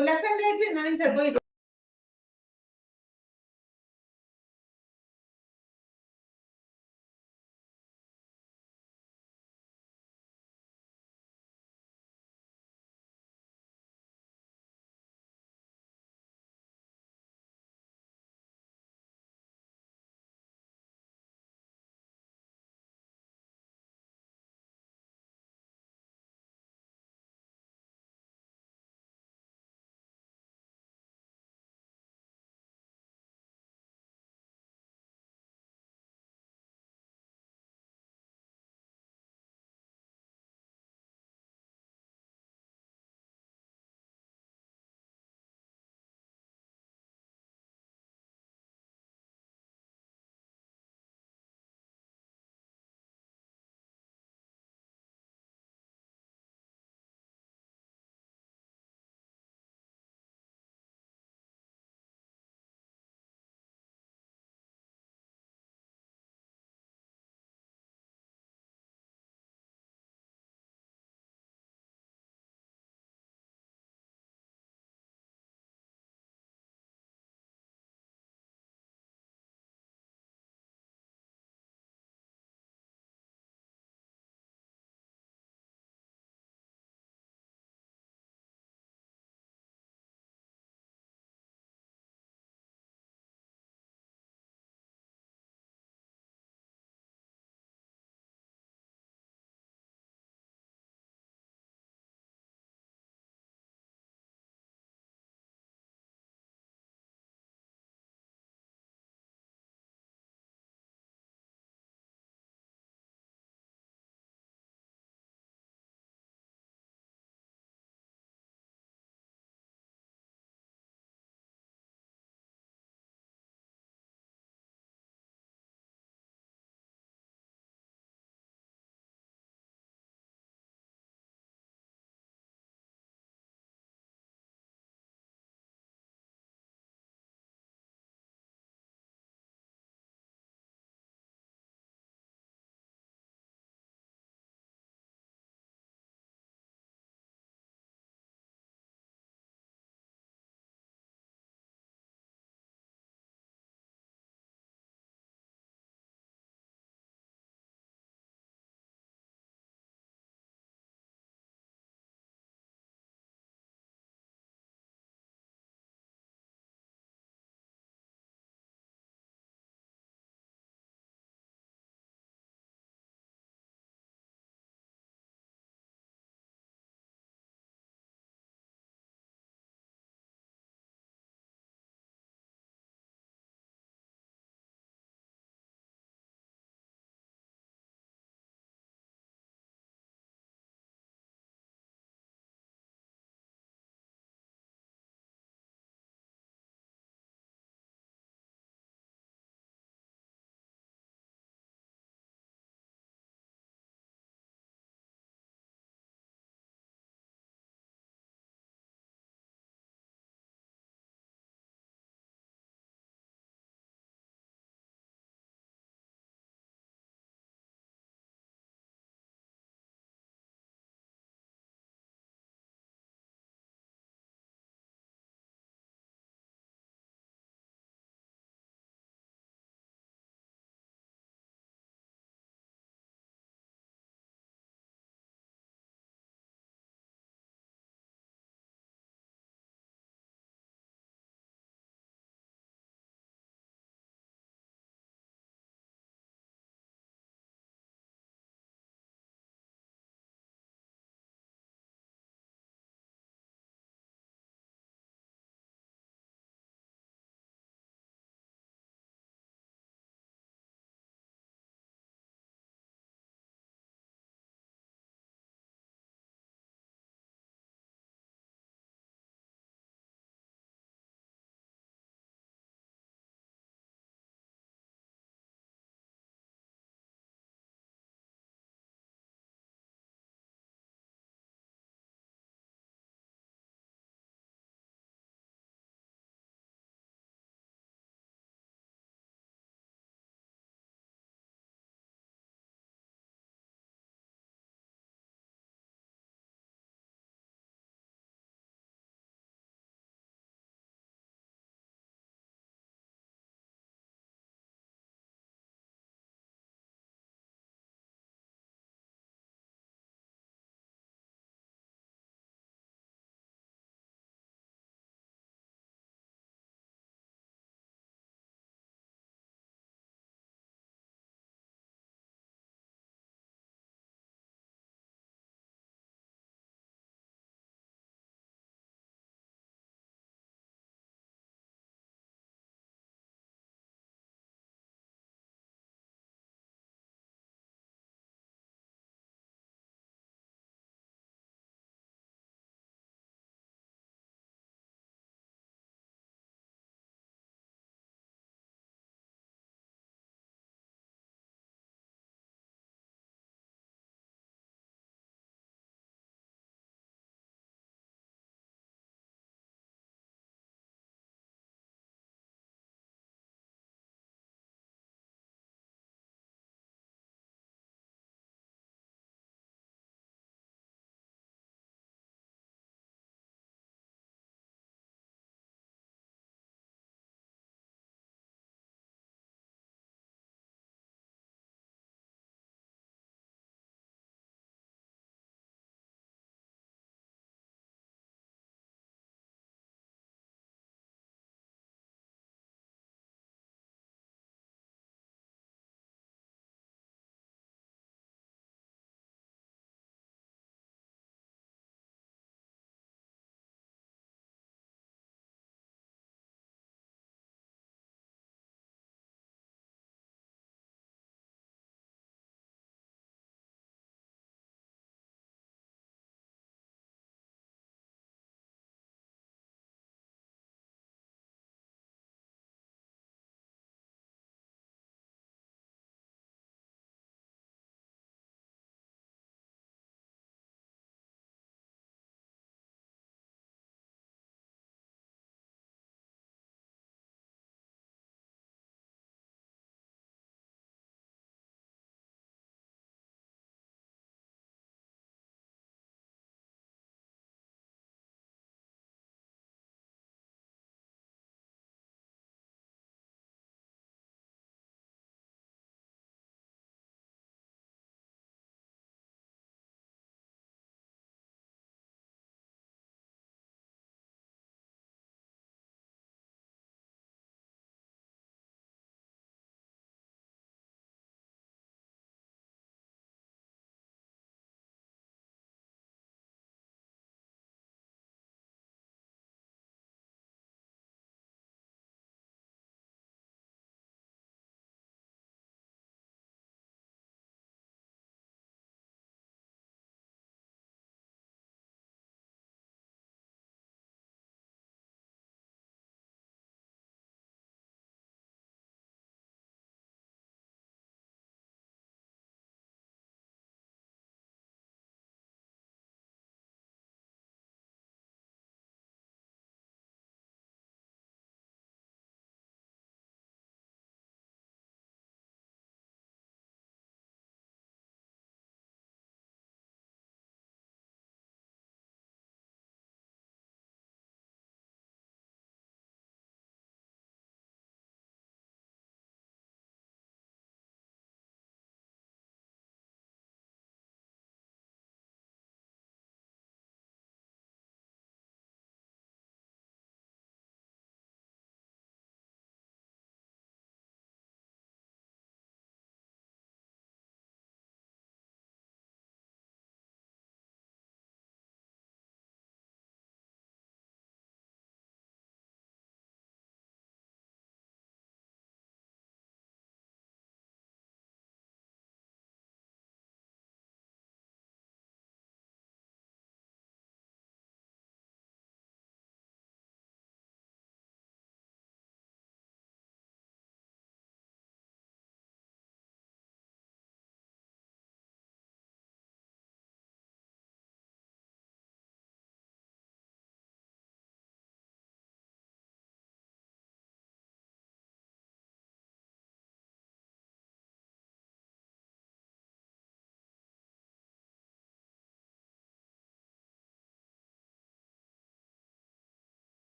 Left and right Naveen sir పోయి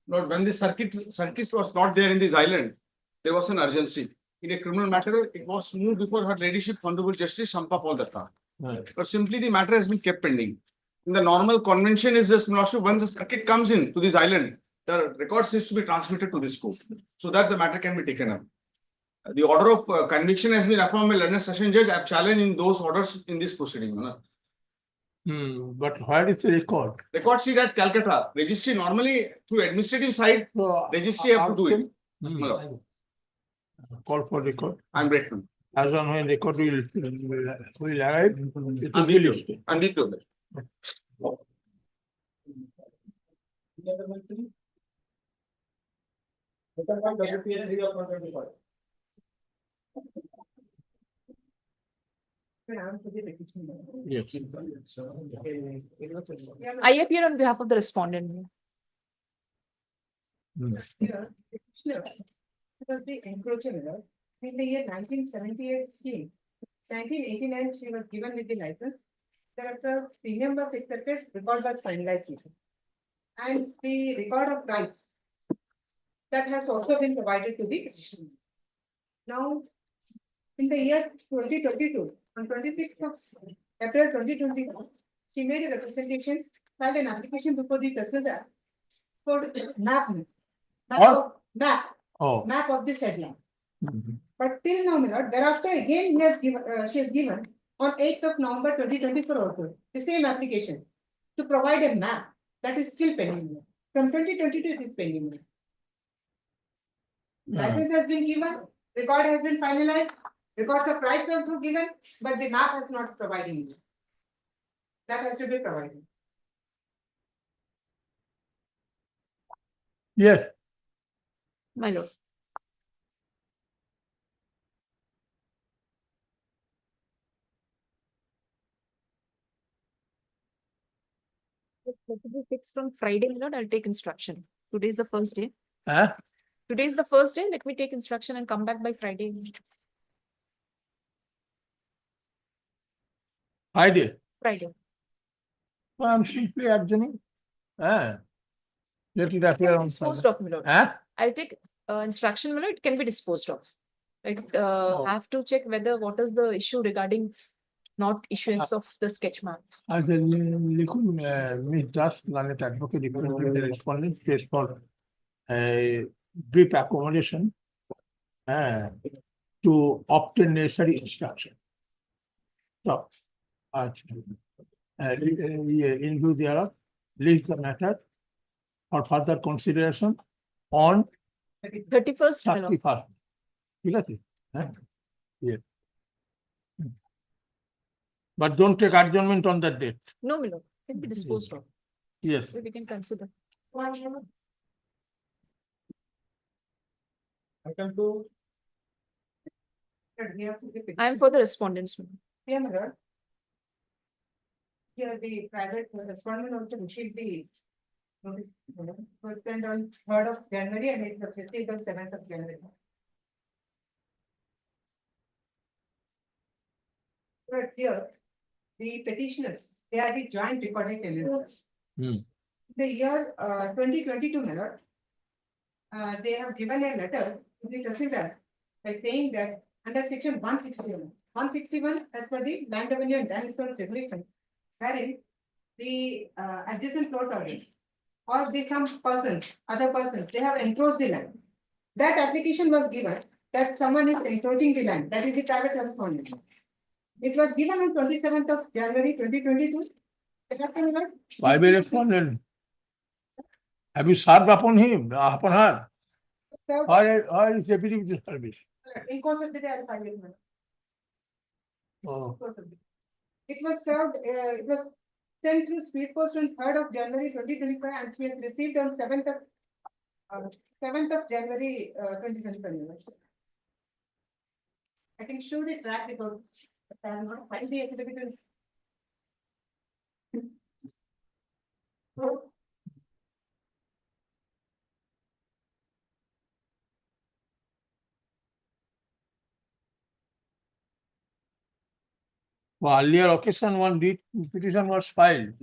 Lord, when the circuit was not there in this island, there was an urgency. In a criminal matter, it was moved before Her Ladyship Honorable Justice Shampa Paul Datta. Right. But simply the matter has been kept pending. In the normal convention is this, Lordship, once the circuit comes in to this island, the records needs to be transmitted to this court so that the matter can be taken up. The order of conviction has been affirmed by learned session judge. I have challenged in those orders in this proceeding. But where is the record? Record sheet at Calcutta. Registry normally through administrative side, registry have to do it. Call for record. I'm grateful. As on when record will arrive, it will I'm be detailed. listed. I'm detailed. Yes. I appear on behalf of the respondent. Because the encroachment in the year 1978 scheme, 1989 she was given with the license. Thereafter, premium was accepted, record was finalized. And the record of rights that has also been provided to the petitioner. Now, in the year 2022, on 26th of April 2021, she made a representation, filed an application before the Tehsildar for map Oh. map of the said land. Mhm. But till now, my lord, thereafter again he has given, she has given on 8th of November 2024 also, the same application to provide a map that is still pending. From 2022 it is pending. License has been given, record has been finalized, records of rights also given, but the map has not provided. That has to be provided. Yes. My lord. Let it be fixed on Friday, my lord. I'll take instruction. Today is the first day. Huh? Today is the first day. Let me take instruction and come back by Friday. Friday. Friday. Well, I'm simply adjourning. Let it appear on Disposed Friday. of, my lord. Huh? I'll take instruction, my lord. It can be disposed of. I have to check whether what is the issue regarding not issuance of the sketch map. As a Miss Das, Lanet Advocate, representing the respondent, case for a brief accommodation to obtain necessary instruction. So, in view thereof, list the matter for further consideration on 31st, my lord. 31st. ঠিক আছে? হ্যাঁ? Yeah. But don't take adjournment on that date. No, my lord. Can be disposed of. Yes. We can consider. I am for the respondents. my lord. Yeah, my lord. Here the private respondent also received the notice, was sent on 3rd of January and it was received on 7th of January. But here, the petitioners, they are the joint recording elders. Hmm. The year 2022, my lord, they have given a letter to the Tehsildar by saying that under section 161 as per the land revenue and land insurance regulation, wherein the adjacent plot owners or the some persons, other persons, they have encroached the land. That application was given that someone is encroaching the land, that is the private respondent. It was given on 27th of January 2022. Why be respondent? Have you served upon him, upon her? Or is affidavit service? In course of the day, I will find it. Oh. It was served, it was sent through speed post on 3rd of January 2025 and she has received on 7th of January 2025. I can show the track record. I will not find the affidavit. For earlier occasion, one petition was filed.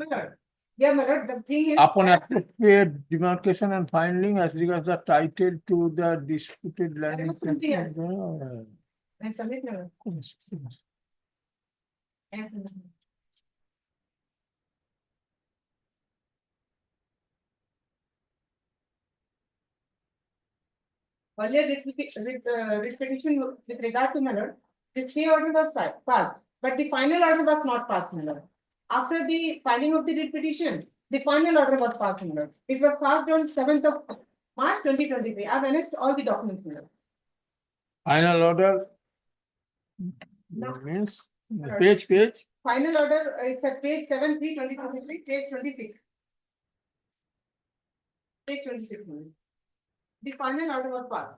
Yeah, my lord, the thing is. Upon appropriate demarcation and finding as regards the title to the disputed land. That was something else. Uh, And submit, my lord. yes. And- Earlier writ petition with regard to my lord, the stay order was passed, but the final order was not passed, my lord. After the filing of the writ petition, the final order was passed, my lord. It was passed on 7th of March 2023. I have annexed all the documents, my lord. Final order No. means page. Final order, it's at page 7/3/2023, page 26. Page 26, my lord. The final order was passed.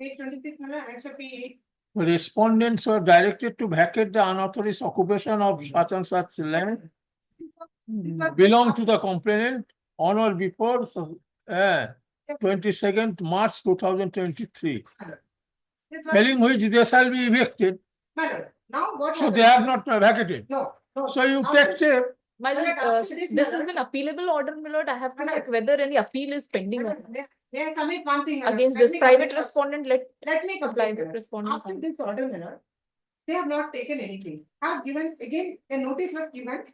Page 26, my lord, answer P8. Respondents were directed to vacate the unauthorized occupation of such and such land belong to the complainant on or before 22nd March 2023, This was, telling which they shall be evicted. my lord, now what So they happened? have not vacated. No, no. So you Now- take care. My Well, lord, after since this, this my is an lord- appealable order, my lord, I have to My check lord. whether any appeal is pending My or lord, may I submit one thing? my lord? against Let this me private complete- respondent, Let me the complete, my private lord. respondent. After this order, my lord, they have not taken anything. Have given, again, a notice was given.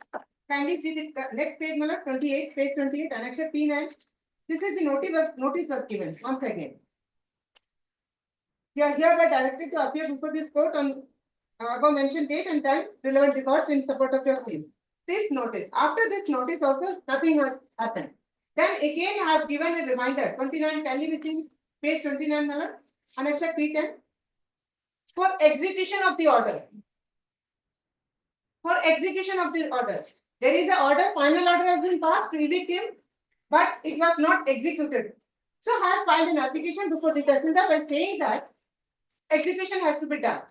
Kindly see the next page, my lord, 28, page 28, annexure P9. This is the notice was given, once again. You are hereby directed to appear before this court on above mentioned date and time, relevant records in support of your claim. This notice, after this notice also, nothing has happened. Then again, I have given a reminder, 29, can you see page 29, my lord, annexure P10. For execution of the order. For execution of the order. There is an order, final order has been passed to evict him, but it was not executed. So I have filed an application before the Tahsildar by saying that execution has to be done.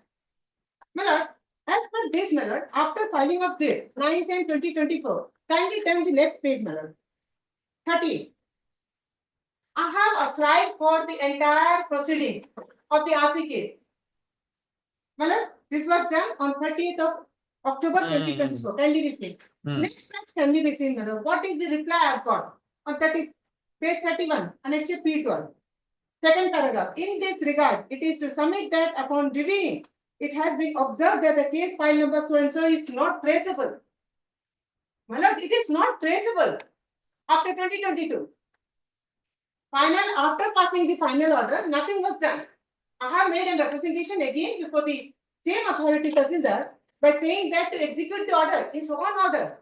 My lord, as per this, my lord, after filing of this, 9/10/2024, kindly turn the next page, my lord. 30. I have applied for the entire proceeding of the RC case. My lord, this was done on 30th of October 2024. Kindly receive. Next page can be received, my lord. What is the reply I have got? On page 31, annexure P12. Second paragraph. In this regard, it is to submit that upon reviewing, it has been observed that the case file number so and so is not traceable. My lord, it is not traceable after 2022. Final, after passing the final order, nothing was done. I have made a representation again before the same authority Tahsildar by saying that to execute the order, his own order.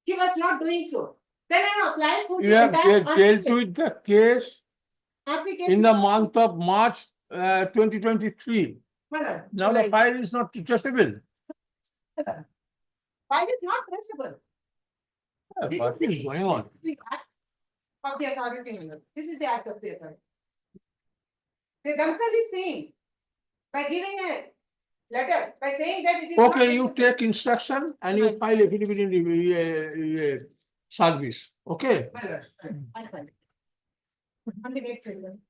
He was not doing so. Then I have applied for You the have entire dealt with the case RC case. in the month of March 2023. My lord, Now the file is not traceable. file is not traceable. This What is going on? the act of the authority, my lord. This is the act of the authority. The themselves is saying, by giving a letter, by saying that it is not Okay, you traceable. take instruction and you file affidavit in the service. Okay. My lord, I file. On the next page, my lord.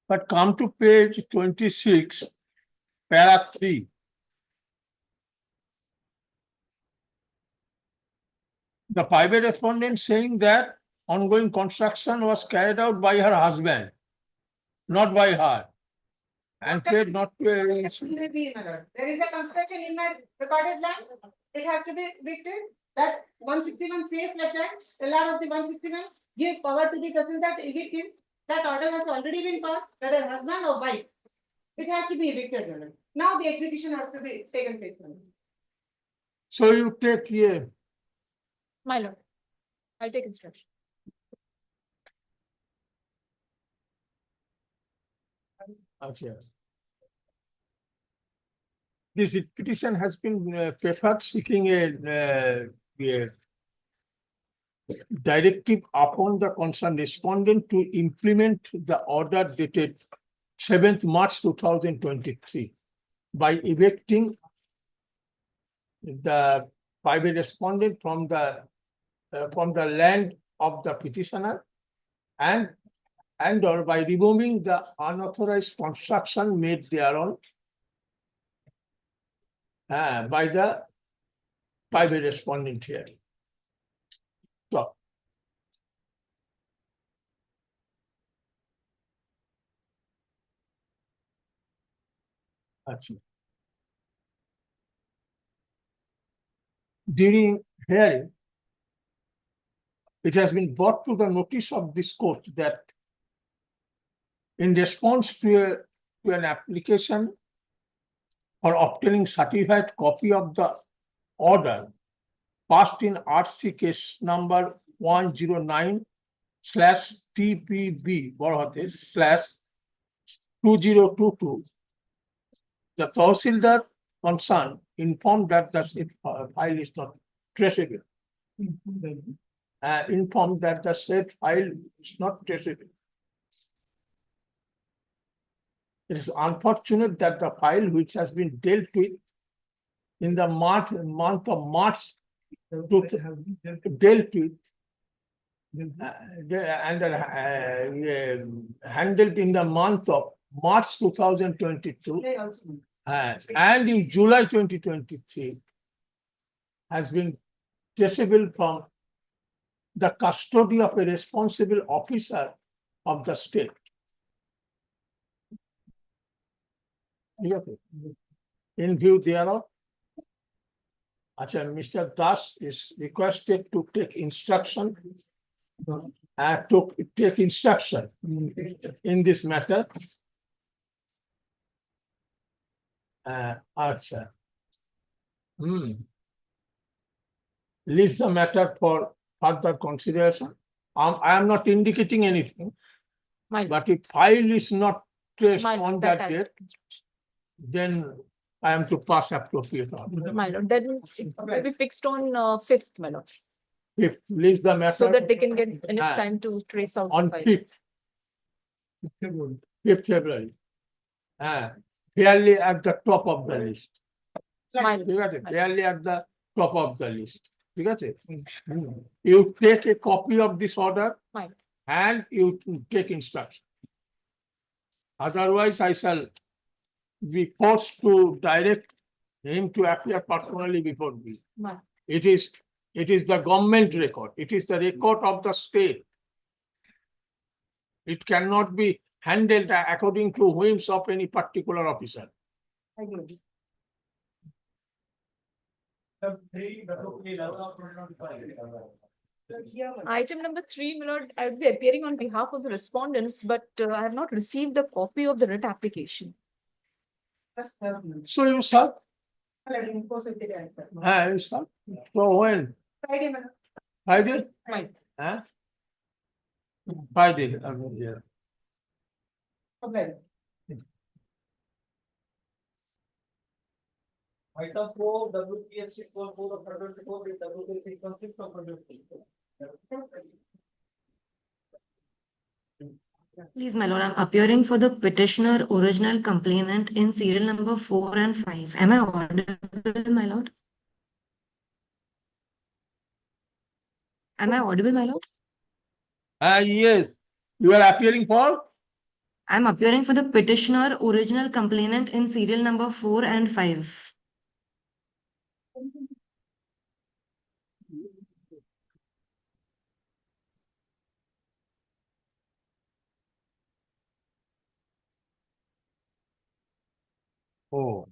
But come to page 26, para 3. The private respondent saying that ongoing construction was carried out by her husband, not by her. And said not to It may be, my lord. There is a construction in my recorded land. It has to be evicted. That 161 says like that, LR of the 161, give power to the Tahsildar to evict him. That order has already been passed, whether husband or wife. It has to be evicted, my lord. Now the execution has to be taken place, my lord. So you take here. My lord, I'll take instruction. Achha. This petition has been preferred seeking a directive upon the concerned respondent to implement the order dated 7th March 2023 by evicting the private respondent from the land of the petitioner and or by removing the unauthorized construction made thereon by the private respondent here. So, actually, during hearing, it has been brought to the notice of this court that in response to an application for obtaining certified copy of the order passed in RC case number 109/TPB/2022, the Tahsildar concerned informed that the said file is not traceable. Informed that the said file is not traceable. It is unfortunate that the file which has been dealt with in the month of March dealt with handled in the month of March 2022 and in July 2023 has been traceable from the custody of a responsible officer of the state. In view thereof, Mr. Das is requested to take instruction in this matter. List the matter for further consideration. I am not indicating anything, but if file is not traced on that date, then I am to pass appropriate order. My lord, then it will be fixed on 5th, my lord, Fifth, list the matter. so that they can get enough time to trace out. On the file. 5th February. Fairly at the top of the list. My ঠিক আছে? Right. Fairly at the top of the list. ঠিক আছে? You take a copy of this order Right. and you take instruction. Otherwise, I shall be forced to direct him to appear personally before me. My- It is the government record. It is the record of the state. It cannot be handled according to whims of any particular officer. Item number 3, my lord, I will be appearing on behalf of the respondents, but I have not received the copy of the writ application. So you serve? You serve? So when? Friday, madam. Friday? Right. Huh? Friday, yeah. Okay. Item 4, WPS 614 of 124 with WPS 616 of 124. Please, my lord, I'm appearing for the petitioner original complainant in serial number 4 and 5. Am I audible, my lord? Am I audible, my lord? Yes. You are appearing for? I'm appearing for the petitioner original complainant in serial number 4 and 5. Oh.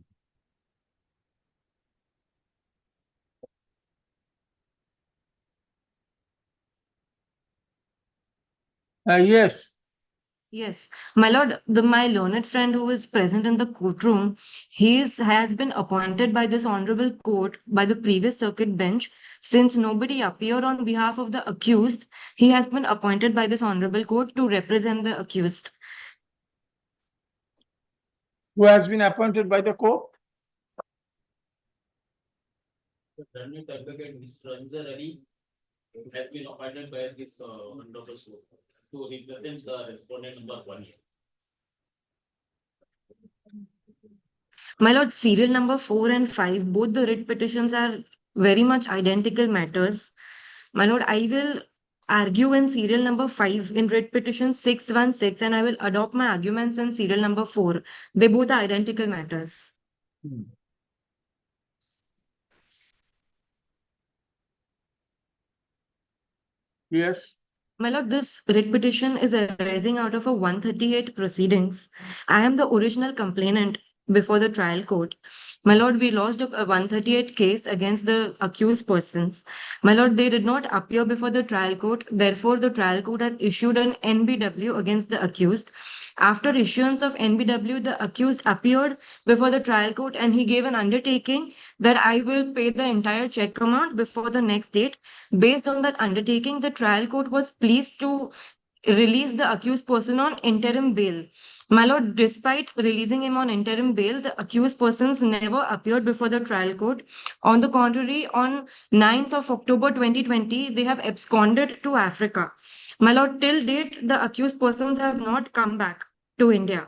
Yes. Yes, my lord, my learned friend who is present in the courtroom, has been appointed by this honorable court by the previous circuit bench. Since nobody appeared on behalf of the accused, he has been appointed by this honorable court to represent the accused. Who has been appointed by the court? The Advocate Mr. Anzar Ali has been appointed by this honorable court to represent the respondent number 1 here. My lord, serial number 4 and 5, both the writ petitions are very much identical matters. My lord, I will argue in serial number 5 in writ petition 616, and I will adopt my arguments in serial number 4. They both are identical matters. Yes. My lord, this writ petition is arising out of a 138 proceedings. I am the original complainant before the trial court. My lord, we lodged a 138 case against the accused persons. My lord, they did not appear before the trial court. Therefore, the trial court had issued an NBW against the accused. After issuance of NBW, the accused appeared before the trial court and he gave an undertaking that I will pay the entire check amount before the next date. Based on that undertaking, the trial court was pleased to release the accused person on interim bail. My lord, despite releasing him on interim bail, the accused persons never appeared before the trial court. On the contrary, on 9th of October 2020, they have absconded to Africa. My lord, till date, the accused persons have not come back to India.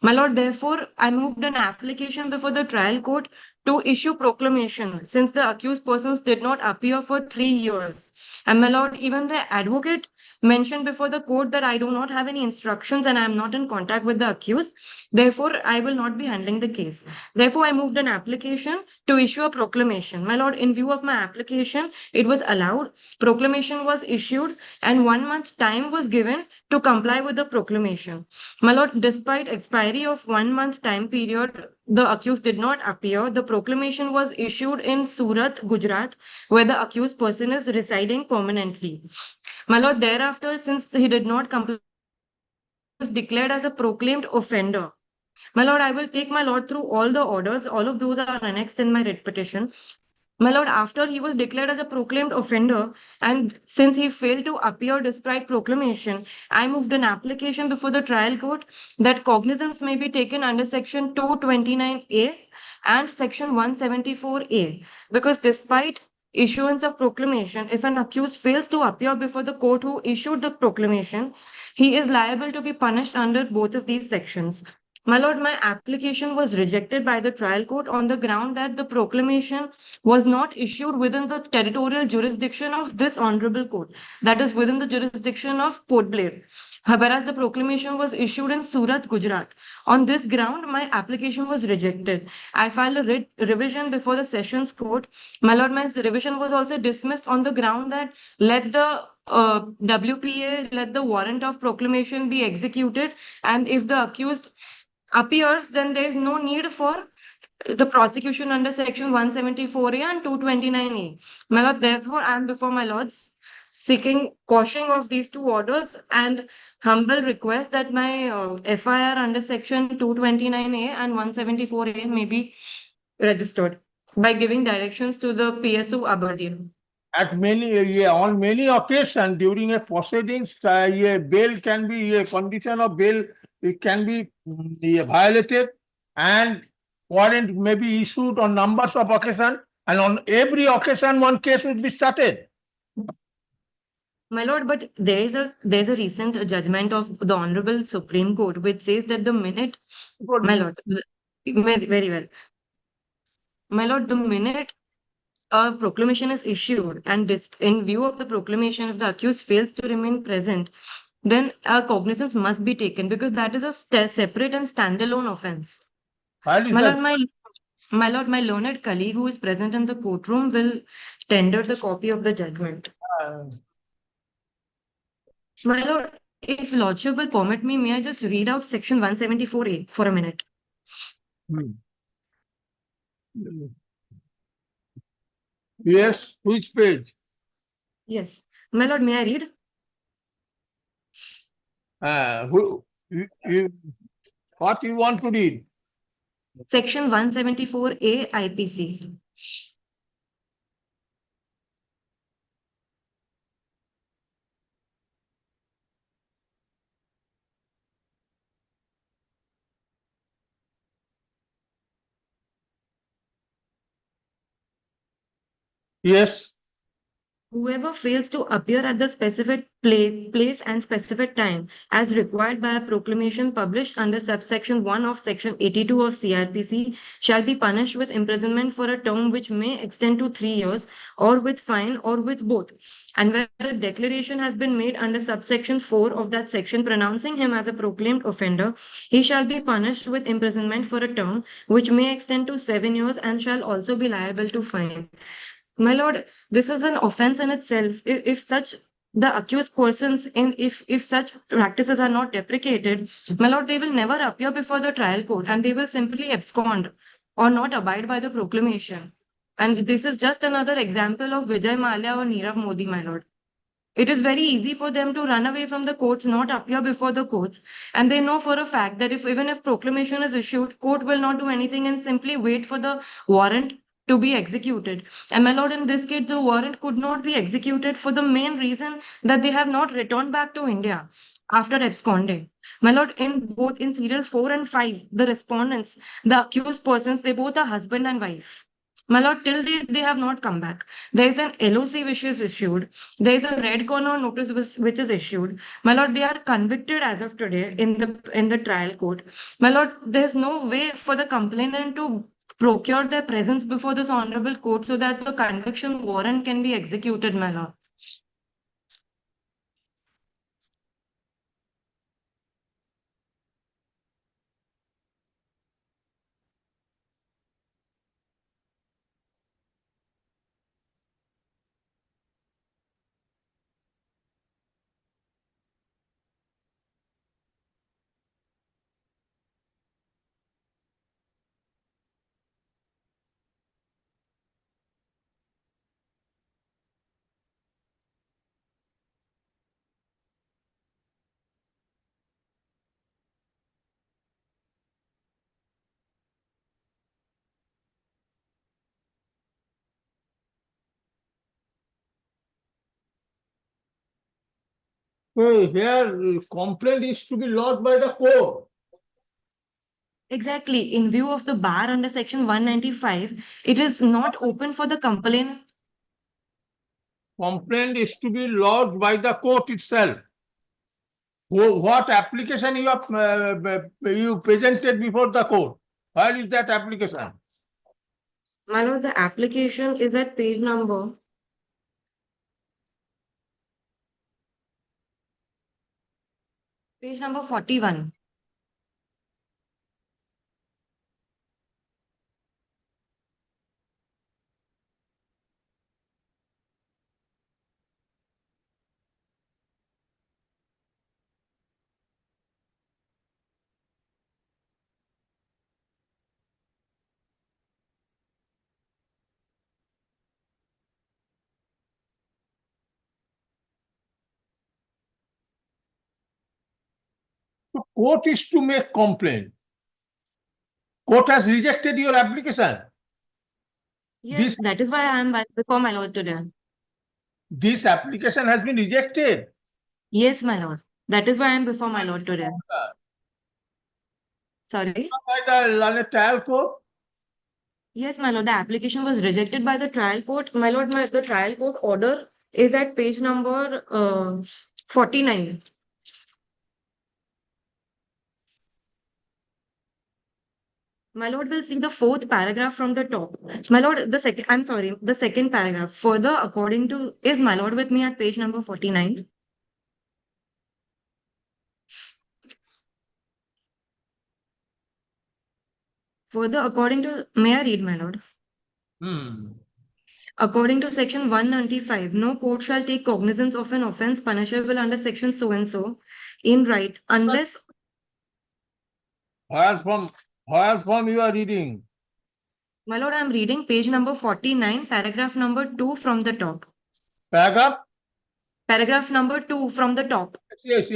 My lord, therefore, I moved an application before the trial court to issue proclamation since the accused persons did not appear for 3 years. And my lord, even the advocate mentioned before the court that I do not have any instructions and I am not in contact with the accused. Therefore, I will not be handling the case. Therefore, I moved an application to issue a proclamation. My lord, in view of my application, it was allowed. Proclamation was issued and 1 month time was given to comply with the proclamation. My lord, despite expiry of 1 month time period, the accused did not appear. The proclamation was issued in Surat, Gujarat, where the accused person is residing permanently. My lord, thereafter, since he did not comply, he was declared as a proclaimed offender. My lord, I will take my lord through all the orders. All of those are annexed in my writ petition. My lord, after he was declared as a proclaimed offender, and since he failed to appear despite proclamation, I moved an application before the trial court that cognizance may be taken under section 229A and section 174A. Because despite issuance of proclamation, if an accused fails to appear before the court who issued the proclamation, he is liable to be punished under both of these sections. My lord, my application was rejected by the trial court on the ground that the proclamation was not issued within the territorial jurisdiction of this honorable court, that is within the jurisdiction of Port Blair. Whereas the proclamation was issued in Surat, Gujarat. On this ground, my application was rejected. I filed a revision before the Sessions Court. My lord, my revision was also dismissed on the ground that let the WPA, let the warrant of proclamation be executed, and if the accused appears, then there is no need for the prosecution under section 174A and 229A. My lord, therefore, I am before my lords seeking quashing of these two orders and humble request that my FIR under section 229A and 174A may be registered by giving directions to the PSO Aberdeen. At many, on many occasions during a proceedings, bail can be a condition of bail. It can be violated, and warrant may be issued on numbers of occasions, and on every occasion one case will be started. My lord, but there's a recent judgment of the Honorable Supreme Court which says that the minute, my lord, very well, my lord, the minute a proclamation is issued and in view of the proclamation, if the accused fails to remain present, then a cognizance must be taken because that is a separate and standalone offense. While is My that? lord, my lord, my learned colleague who is present in the courtroom will tender the copy of the judgment. My lord, if lordship will permit me, may I just read out section 174A for a minute? Yes, which page? Yes. My lord, may I read? What you want to read? Section 174A IPC. Yes. Whoever fails to appear at the specific place and specific time as required by a proclamation published under subsection 1 of section 82 of CRPC shall be punished with imprisonment for a term which may extend to 3 years or with fine or with both. And where a declaration has been made under subsection 4 of that section pronouncing him as a proclaimed offender, he shall be punished with imprisonment for a term which may extend to 7 years and shall also be liable to fine. My lord, this is an offense in itself. If such the accused persons in if such practices are not deprecated, my lord, they will never appear before the trial court and they will simply abscond or not abide by the proclamation. And this is just another example of Vijay Mallya or Nirav Modi, my lord. It is very easy for them to run away from the courts, not appear before the courts. And they know for a fact that if even if proclamation is issued, court will not do anything and simply wait for the warrant to be executed. And my lord, in this case, the warrant could not be executed for the main reason that they have not returned back to India after absconding. My lord, in both in serial 4 and 5, the respondents, the accused persons, they both are husband and wife. My lord, till they have not come back. There is an LOC which is issued. There is a red corner notice which is issued. My lord, they are convicted as of today in the trial court. My lord, there is no way for the complainant to procure their presence before this honorable court so that the conviction warrant can be executed, my lord. Here, complaint is to be lodged by the court. Exactly. In view of the bar under section 195, it is not open for the complainant. Complaint is to be lodged by the court itself. What application you have you presented before the court? Where is that application? My lord, the application is at page number 41. The court is to make complaint. Court has rejected your application. Yes, that is why I am before my lord today. This application has been rejected. Yes, my lord. That is why I am before my lord today. Sorry. By the trial court. Yes, my lord. The application was rejected by the trial court. My lord, the trial court order is at page number 49. My lord will see the fourth paragraph from the top. My lord, the second paragraph. Further, according to, is my lord with me at page number 49? Further, according to, may I read, my lord? According to section 195, no court shall take cognizance of an offense punishable under section so and so in right unless. Where from you are reading? My lord, I am reading page number 49, paragraph number 2 from the top. Paragraph? Paragraph number 2 from the top. Yes.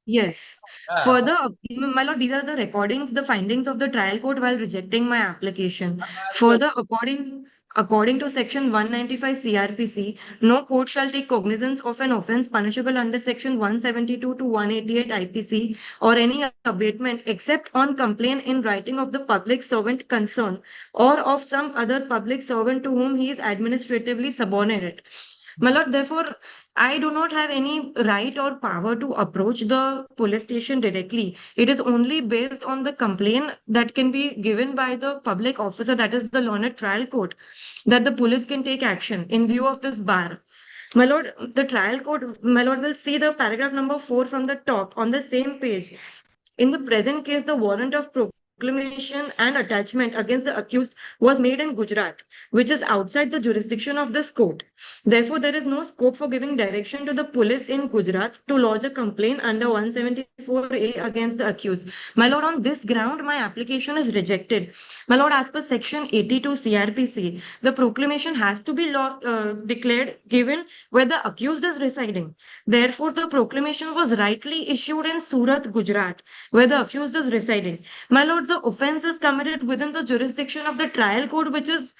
Yes. Further, my lord, these are the recordings, the findings of the trial court while rejecting my application. Further, according to section 195 CRPC, no court shall take cognizance of an offense punishable under section 172 to 188 IPC or any abatement except on complaint in writing of the public servant concerned or of some other public servant to whom he is administratively subordinate. My lord, therefore, I do not have any right or power to approach the police station directly. It is only based on the complaint that can be given by the public officer, that is the learned trial court, that the police can take action in view of this bar. My lord, the trial court, my lord, will see the paragraph number 4 from the top on the same page. In the present case, the warrant of proclamation and attachment against the accused was made in Gujarat, which is outside the jurisdiction of this court. Therefore, there is no scope for giving direction to the police in Gujarat to lodge a complaint under 174A against the accused. My lord, on this ground, my application is rejected. My lord, as per section 82 CRPC, the proclamation has to be declared given where the accused is residing. Therefore, the proclamation was rightly issued in Surat, Gujarat, where the accused is residing. My lord, the offense is committed within the jurisdiction of the trial court, which is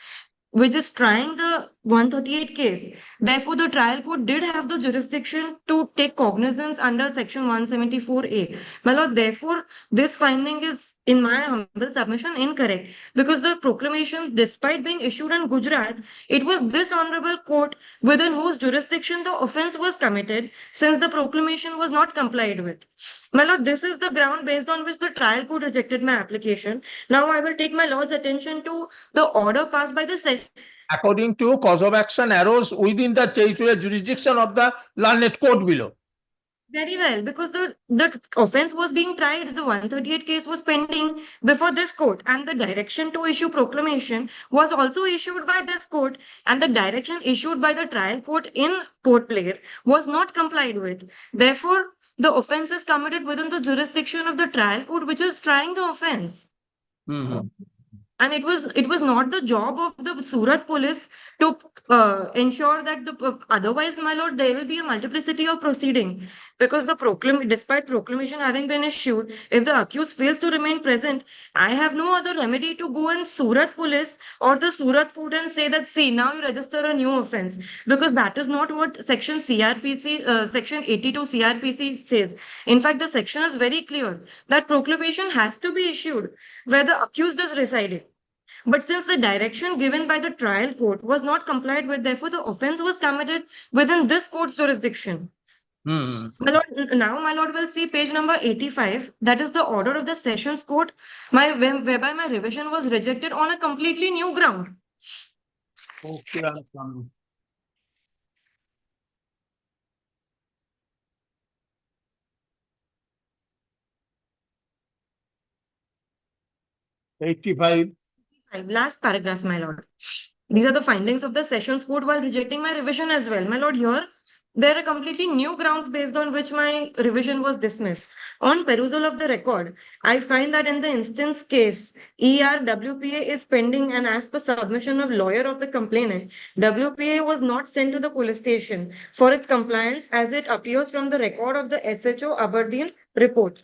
trying the 138 case. Therefore, the trial court did have the jurisdiction to take cognizance under section 174A. My lord, therefore, this finding is, in my humble submission, incorrect, because the proclamation, despite being issued in Gujarat, it was this honorable court within whose jurisdiction the offense was committed, since the proclamation was not complied with. My lord, this is the ground based on which the trial court rejected my application. Now I will take my lord's attention to the order passed by the According to cause of action arose within the territorial jurisdiction of the learned court below. Very well, because the offense was being tried, the 138 case was pending before this court, and the direction to issue proclamation was also issued by this court, and the direction issued by the trial court in Port Blair was not complied with. Therefore, the offense is committed within the jurisdiction of the trial court, which is trying the offense. And it was not the job of the Surat police to ensure that otherwise, my lord, there will be a multiplicity of proceeding, because despite proclamation having been issued, if the accused fails to remain present, I have no other remedy to go and Surat police or the Surat court and say that, see, now you register a new offense, because that is not what section 82 CRPC says. In fact, the section is very clear that proclamation has to be issued where the accused is residing. But since the direction given by the trial court was not complied with, therefore the offense was committed within this court's jurisdiction. My lord, now my lord will see page number 85. That is the order of the sessions court, whereby my revision was rejected on a completely new ground. Okay, understand. '85. Last paragraph, my lord. These are the findings of the sessions court while rejecting my revision as well. My lord, here there are completely new grounds based on which my revision was dismissed. On perusal of the record, I find that in the instance case, WPA is pending, and as per submission of lawyer of the complainant, WPA was not sent to the police station for its compliance as it appears from the record of the SHO Aberdeen report.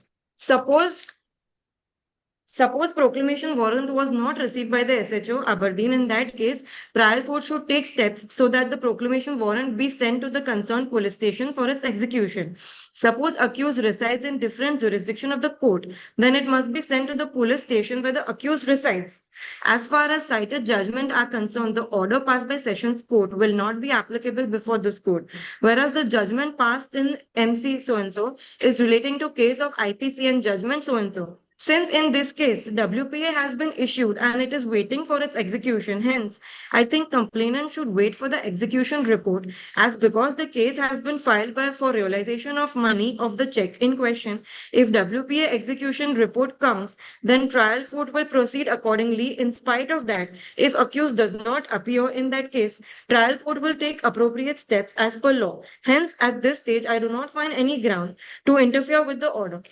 Suppose proclamation warrant was not received by the SHO Aberdeen. In that case, trial court should take steps so that the proclamation warrant be sent to the concerned police station for its execution. Suppose accused resides in different jurisdiction of the court, then it must be sent to the police station where the accused resides. As far as cited judgment are concerned, the order passed by Sessions Court will not be applicable before this court, whereas the judgment passed in MC so-and-so is relating to case of IPC and judgment so-and-so. Since in this case, WPA has been issued and it is waiting for its execution, hence, I think complainant should wait for the execution report, as because the case has been filed for realization of money of the check in question. If WPA execution report comes, then trial court will proceed accordingly. In spite of that, if accused does not appear in that case, trial court will take appropriate steps as per law. Hence, at this stage, I do not find any ground to interfere with the order.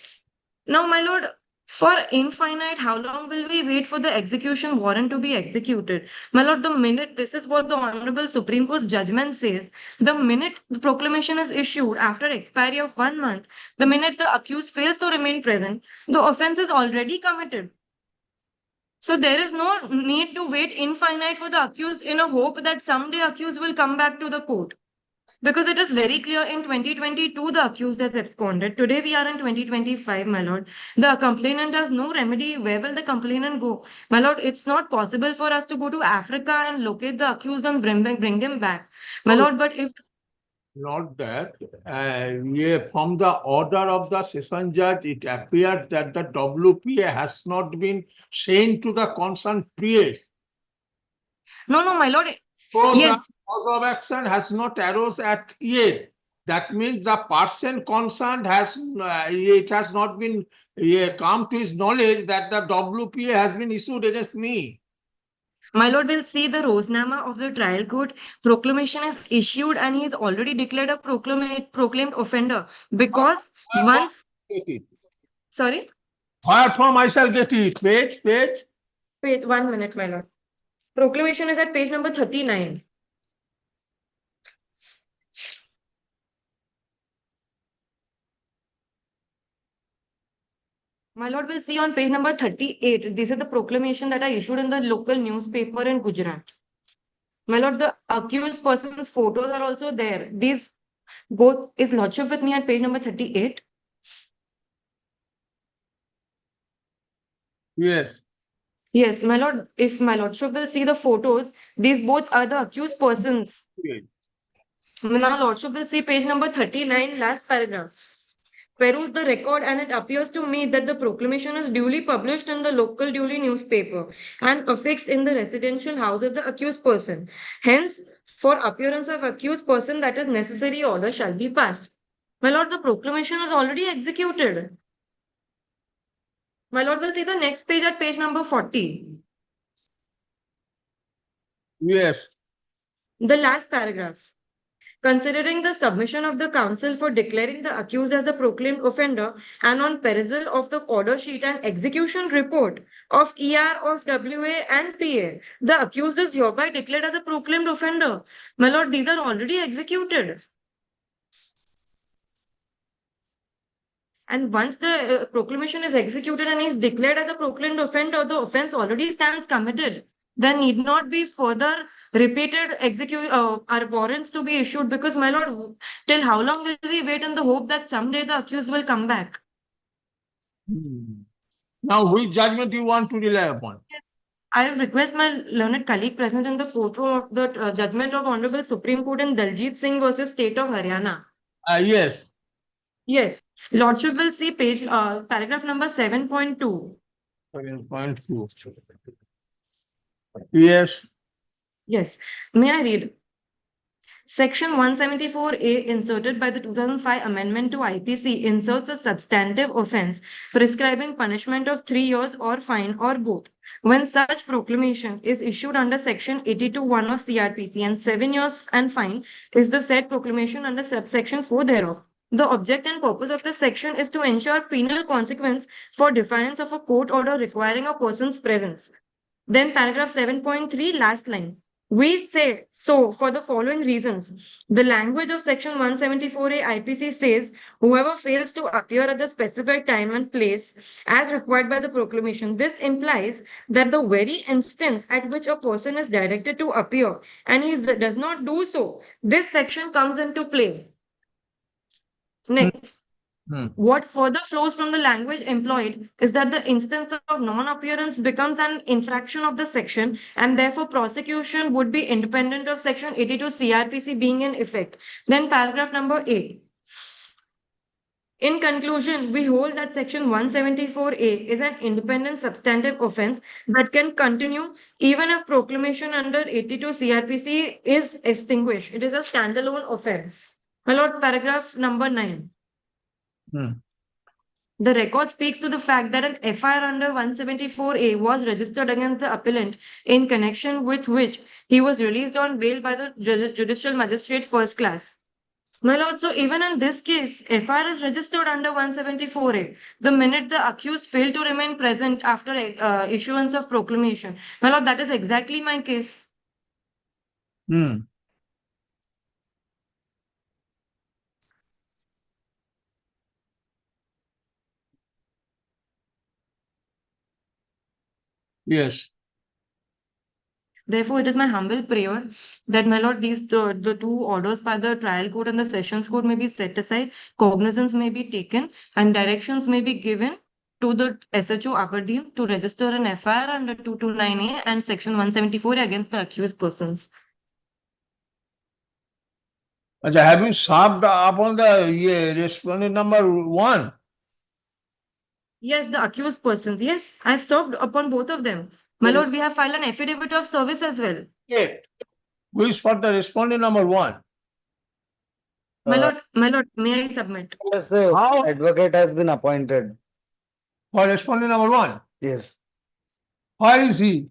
Now, my lord, for infinite, how long will we wait for the execution warrant to be executed? My lord, the minute, this is what the Honorable Supreme Court's judgment says, the minute the proclamation is issued after expiry of 1 month, the minute the accused fails to remain present, the offense is already committed. So there is no need to wait infinite for the accused in a hope that someday accused will come back to the court. Because it is very clear in 2022, the accused has absconded. Today we are in 2025, my lord. The complainant has no remedy. Where will the complainant go? My lord, it's not possible for us to go to Africa and locate the accused and bring him back. My lord, but if Not that, yeah, from the order of the session judge, it appeared that the WPA has not been sent to the concerned PS. No, no, my lord. So the Yes, cause of action has not arose at yet. That means the person concerned has, it has not been come to his knowledge that the WPA has been issued against me. my lord will see the Rosenama of the trial court. Proclamation is issued and he is already declared a proclaimed offender because once, Get it. sorry, Where from I shall get it? Page. wait 1 minute, my lord. Proclamation is at page number 39. My lord will see on page number 38. This is the proclamation that I issued in the local newspaper in Gujarat. My lord, the accused person's photos are also there. These both is lordship with me at page number 38. Yes. Yes, my lord, if my lordship will see the photos, these both are the accused persons. Yes. Now, lordship will see page number 39, last paragraph. Peruse the record, and it appears to me that the proclamation is duly published in the local duly newspaper and affixed in the residential house of the accused person. Hence, for appearance of accused person, that is necessary order shall be passed. My lord, the proclamation is already executed. My lord will see the next page at page number 40. Yes. The last paragraph. Considering the submission of the counsel for declaring the accused as a proclaimed offender and on perusal of the order sheet and execution report of ER of WA and PA, the accused is hereby declared as a proclaimed offender. My lord, these are already executed. And once the proclamation is executed and is declared as a proclaimed offender, the offense already stands committed. There need not be further repeated or warrants to be issued because, my lord, till how long will we wait in the hope that someday the accused will come back? Hmm. Now, which judgment you want to rely upon? Yes. I request my learned colleague present in the courtroom of the judgment of Honorable Supreme Court in Daljit Singh versus State of Haryana. Yes. Yes, Lordship will see page paragraph number 7.2. 7.2. Yes. Yes, may I read? Section 174A, inserted by the 2005 amendment to IPC, inserts a substantive offense prescribing punishment of 3 years or fine or both. When such proclamation is issued under Section 82(1) of CRPC and 7 years and fine is the said proclamation under subsection 4 thereof. The object and purpose of this section is to ensure penal consequence for defiance of a court order requiring a person's presence. Then paragraph 7.3, last line. We say so for the following reasons. The language of section 174A IPC says whoever fails to appear at the specified time and place as required by the proclamation. This implies that the very instance at which a person is directed to appear and he does not do so, this section comes into play. Next. Hmm. What further flows from the language employed is that the instance of non-appearance becomes an infraction of the section and therefore prosecution would be independent of section 82 CRPC being in effect. Then paragraph number 8. In conclusion, we hold that section 174A is an independent substantive offense that can continue even if proclamation under 82 CRPC is extinguished. It is a standalone offense. My lord, paragraph number 9. Hmm. The record speaks to the fact that an FIR under 174A was registered against the appellant, in connection with which he was released on bail by the Judicial Magistrate First Class. My lord, so even in this case, FIR is registered under 174A. The minute the accused failed to remain present after issuance of proclamation. My lord, that is exactly my case. Hmm. Yes. Therefore, it is my humble prayer that, my lord, the two orders by the trial court and the sessions court may be set aside, cognizance may be taken, and directions may be given to the SHO Aberdeen to register an FIR under 229A and section 174 against the accused persons. Have you served upon the respondent number 1? Yes, the accused persons. Yes, I've served upon both of them. My lord, we have filed an affidavit of service as well. Yet, who is for the respondent number 1? My lord, may I submit? Yes, sir. How? Advocate has been appointed. For respondent number 1? Yes. Where is he?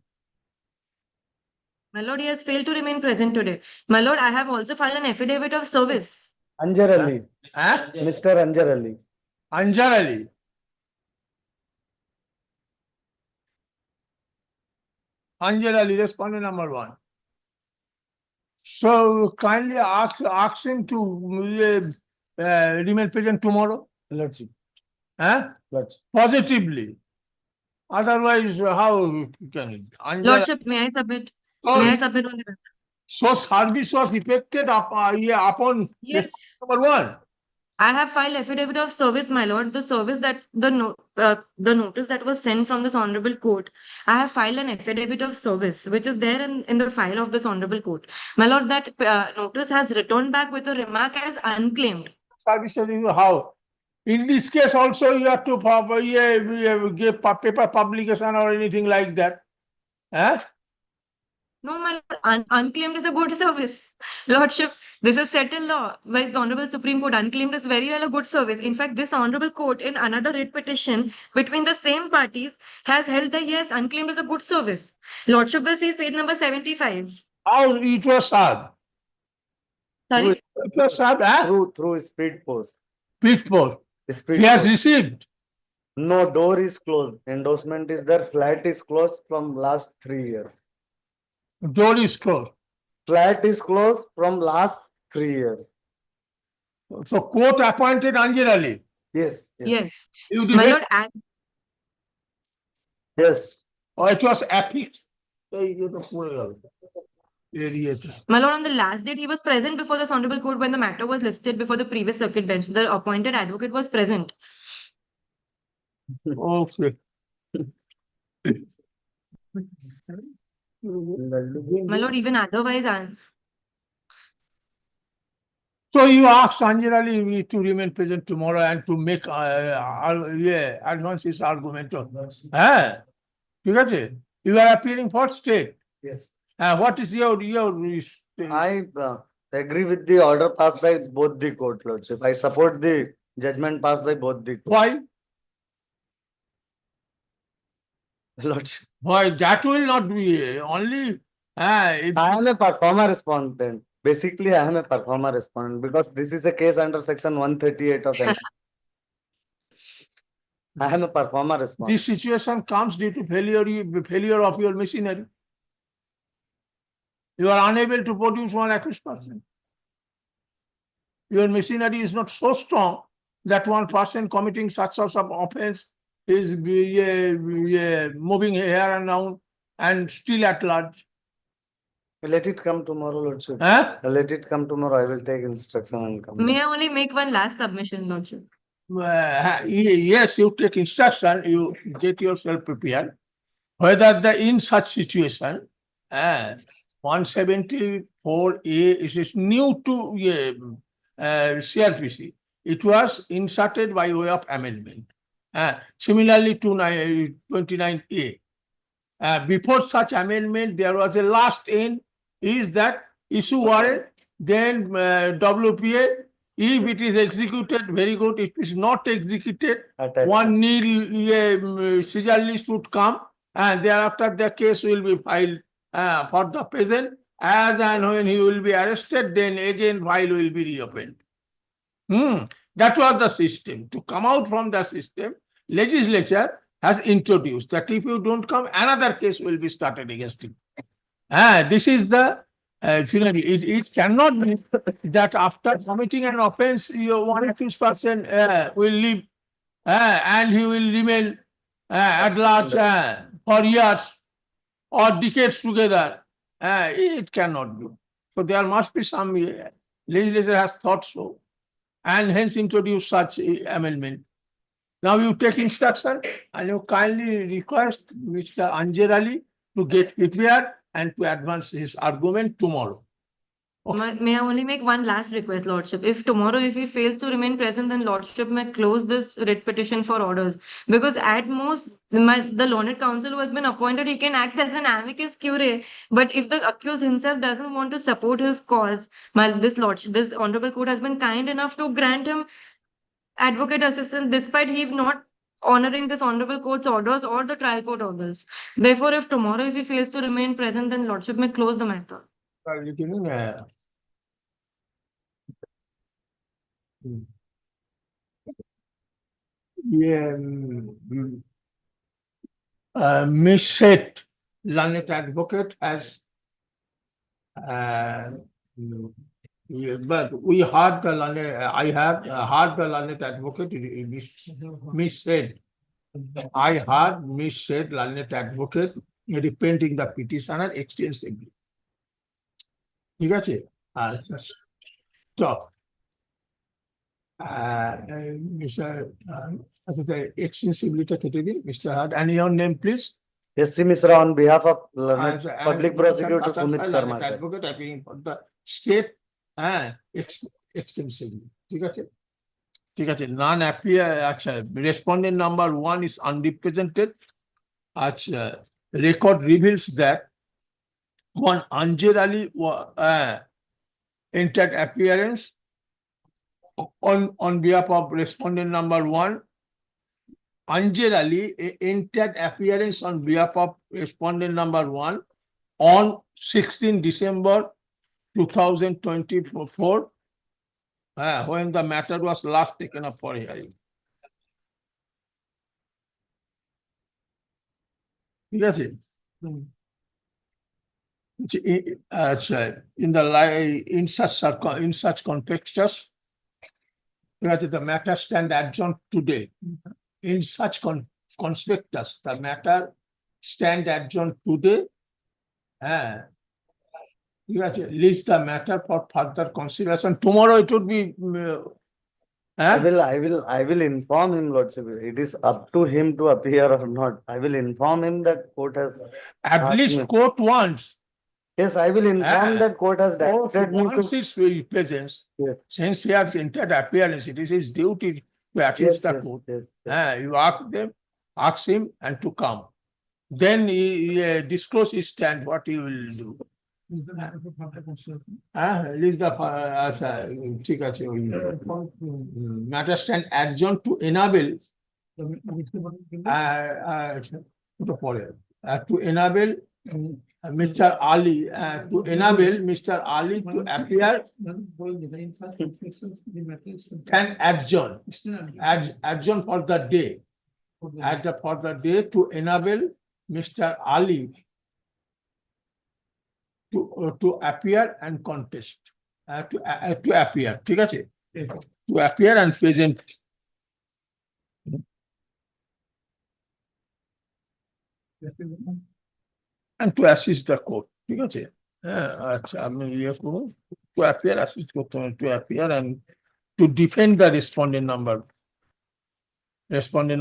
My lord, he has failed to remain present today. My lord, I have also filed an affidavit of service. Anjar Ali. Huh? Mr. Anjar Ali. Anjar Ali. Anjar Ali, respondent number 1. So kindly ask him to remain present tomorrow. Lordship. Huh? Lordship. Positively. Otherwise, how can it? Lordship, may I submit? May I submit on the So service was effected upon Yes. number 1. I have filed affidavit of service, my lord. The service that the notice that was sent from this honorable court. I have filed an affidavit of service, which is there in the file of this honorable court. My lord, that notice has returned back with a remark as unclaimed. Service how? In this case also you have to give paper publication or anything like that. Huh? No, my lord, unclaimed is a good service. Lordship, this is settled law by the Honorable Supreme Court. Unclaimed is very well a good service. In fact, this Honorable Court in another writ petition between the same parties has held that yes, unclaimed is a good service. Lordship will see page number 75. How it was served? Sorry? It was served, huh? Through speed post. Speed post. Speed He has post. received. No, door is closed. Endorsement is there. Flat is closed from last 3 years. Door is closed. Flat is closed from last 3 years. So court appointed Anjar Ali. Yes. Yes. You My did lord, Yes. or it was affixed. my lord, on the last date, he was present before this Honorable Court when the matter was listed before the previous circuit bench. The appointed advocate was present. Okay. My lord, even otherwise, So you asked Anjar Ali to remain present tomorrow and to make advance his argument. Huh? ঠিক আছে? You are appearing for state. Yes. What is your I agree with the order passed by both the court, Lordship. I support the judgment passed by both the court. why? Lordship. Why that will not be only I am a performer respondent. Basically, I am a performer respondent because this is a case under section 138 of NC. I am a performer respondent. this situation comes due to failure of your machinery. You are unable to produce one accused person. Your machinery is not so strong that one person committing such sort of offense is moving here and around and still at large. Let it come tomorrow, Lordship. Huh? Let it come tomorrow. I will take instruction and come. may I only make one last submission, Lordship? Yes, you take instruction, you get yourself prepared. Whether in such situation, 174A is new to CRPC. It was inserted by way of amendment. Similarly to 29A. Before such amendment, there was a last end is that issue warrant, then WPA. If it is executed, very good. If it is not executed, one nil seizure list would come, and thereafter the case will be filed for the present. As and when he will be arrested, then again file will be reopened. That was the system. To come out from the system, legislature has introduced that if you don't come, another case will be started against you. This is the it cannot be that after committing an offense, one accused person will leave and he will remain at large for years or decades together. It cannot be. So there must be some legislature has thought so and hence introduce such amendment. Now you take instruction and you kindly request Mr. Anjar Ali to get prepared and to advance his argument tomorrow. May I only make one last request, Lordship? If tomorrow, if he fails to remain present, then Lordship may close this writ petition for orders. Because at most, the learned counsel who has been appointed, he can act as an amicus curiae. But if the accused himself doesn't want to support his cause, this Lordship, this Honorable Court has been kind enough to grant him advocate assistance despite he not honoring this Honorable Court's orders or the trial court orders. Therefore, if tomorrow, if he fails to remain present, then Lordship may close the matter. Are you kidding? Yeah, Miss Seth, learned advocate, has yeah, but we heard the learned, I have heard the learned advocate, Miss Seth. I heard Miss Seth, learned advocate, repenting the petitioner extensively. ঠিক আছে? আচ্ছা, stop. Mr. আচ্ছা, extensively টা কেটে দিন, Mr. Hard, and your name, please? Yes, Mr. On behalf of As a- Public and Prosecutor Dr. Sumit Learned Karmakar. Advocate appearing for the state extensively. ঠিক আছে? ঠিক আছে, none appear, আচ্ছা, respondent number 1 is unrepresented. আচ্ছা, record reveals that one Anjir Ali entered appearance on behalf of respondent number 1. Anjir Ali entered appearance on behalf of respondent number 1 on 16 December 2024, when the matter was last taken up for hearing. ঠিক আছে? আচ্ছা, in such contexts, the matter stand adjourned today. In such conspectus, the matter stand adjourned today. List the matter for further consideration. Tomorrow it would be. I will inform him, Lordship. It is up to him to appear or not. I will inform him that court has. At least me. court wants. Yes, I will inform that court has Court directed me wants to. his presence. Yes. Since he has entered appearance, it is his duty to assist Yes, the yes, court. yes, yes. You ask him and to come. Then he disclose his stand, what he will do. Release the ঠিক আছে, ওই matter stand adjourned to enable to enable Mr. Ali to enable Mr. Ali to appear can adjourn for the day for the day to enable Mr. Ali to appear and contest to appear, ঠিক আছে, to appear and present. And to assist the court, ঠিক আছে? আচ্ছা, আমি ইয়ে করুন, to appear, assist করতে হবে, to appear and to defend the respondent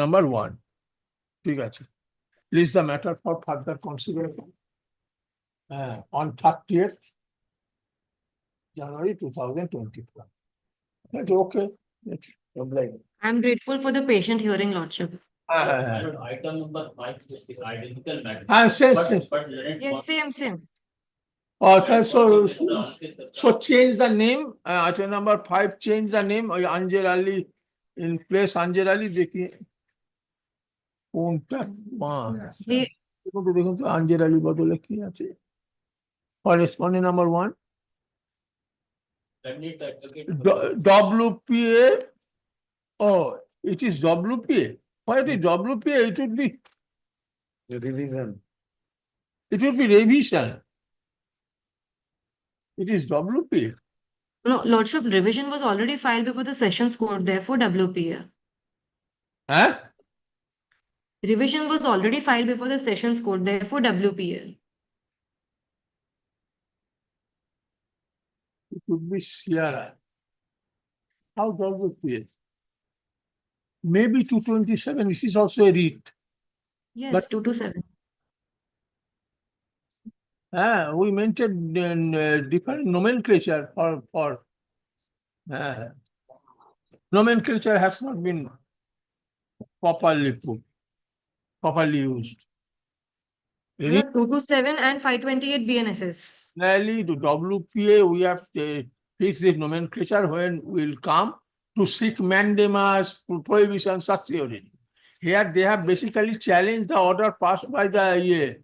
number 1, ঠিক আছে? List the matter for further consideration on 30th January 2024. That's okay. I'm grateful for the patient hearing, Lordship. Item number 5 is the identical matter. Same. Yes, same. Okay, so change the name, item number 5, change the name, Anjir Ali, in place Anjir Ali, দেখি কোনটা দেখুন তো Anjir Ali বদলে কি আছে, corresponding number 1, WPA. Oh, it is WPA. Why it is WPA? It would be Revision. It would be revision. It is WPA. No, Lordship, revision was already filed before the Sessions Court, therefore WPA. Revision was already filed before the Sessions Court, therefore WPA. It would be Sierra. How WPA? Maybe 227. This is also a read. Yes, But- 227. We maintain different nomenclature for nomenclature has not been properly put, properly used. My Lord, 227 and 528 BNSS. Similarly, to WPA, we have fixed this nomenclature when we'll come to seek mandamus, prohibition, such theory. Here they have basically challenged the order passed by the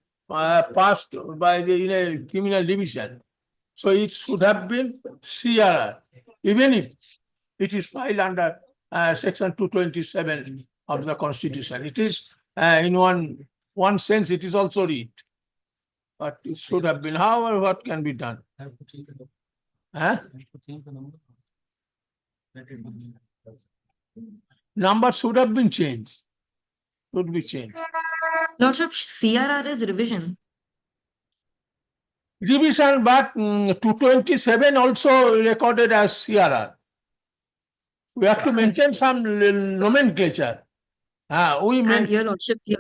criminal division. So it should have been CRR, even if it is filed under section 227 of the Constitution. It is in one sense, it is also read. But it should have been. However, what can be done? Huh? Number should have been changed. Should be changed. Lordship, CRR is revision. Revision, but 227 also recorded as CRR. We have to maintain some nomenclature. We And maintain your Lordship, here.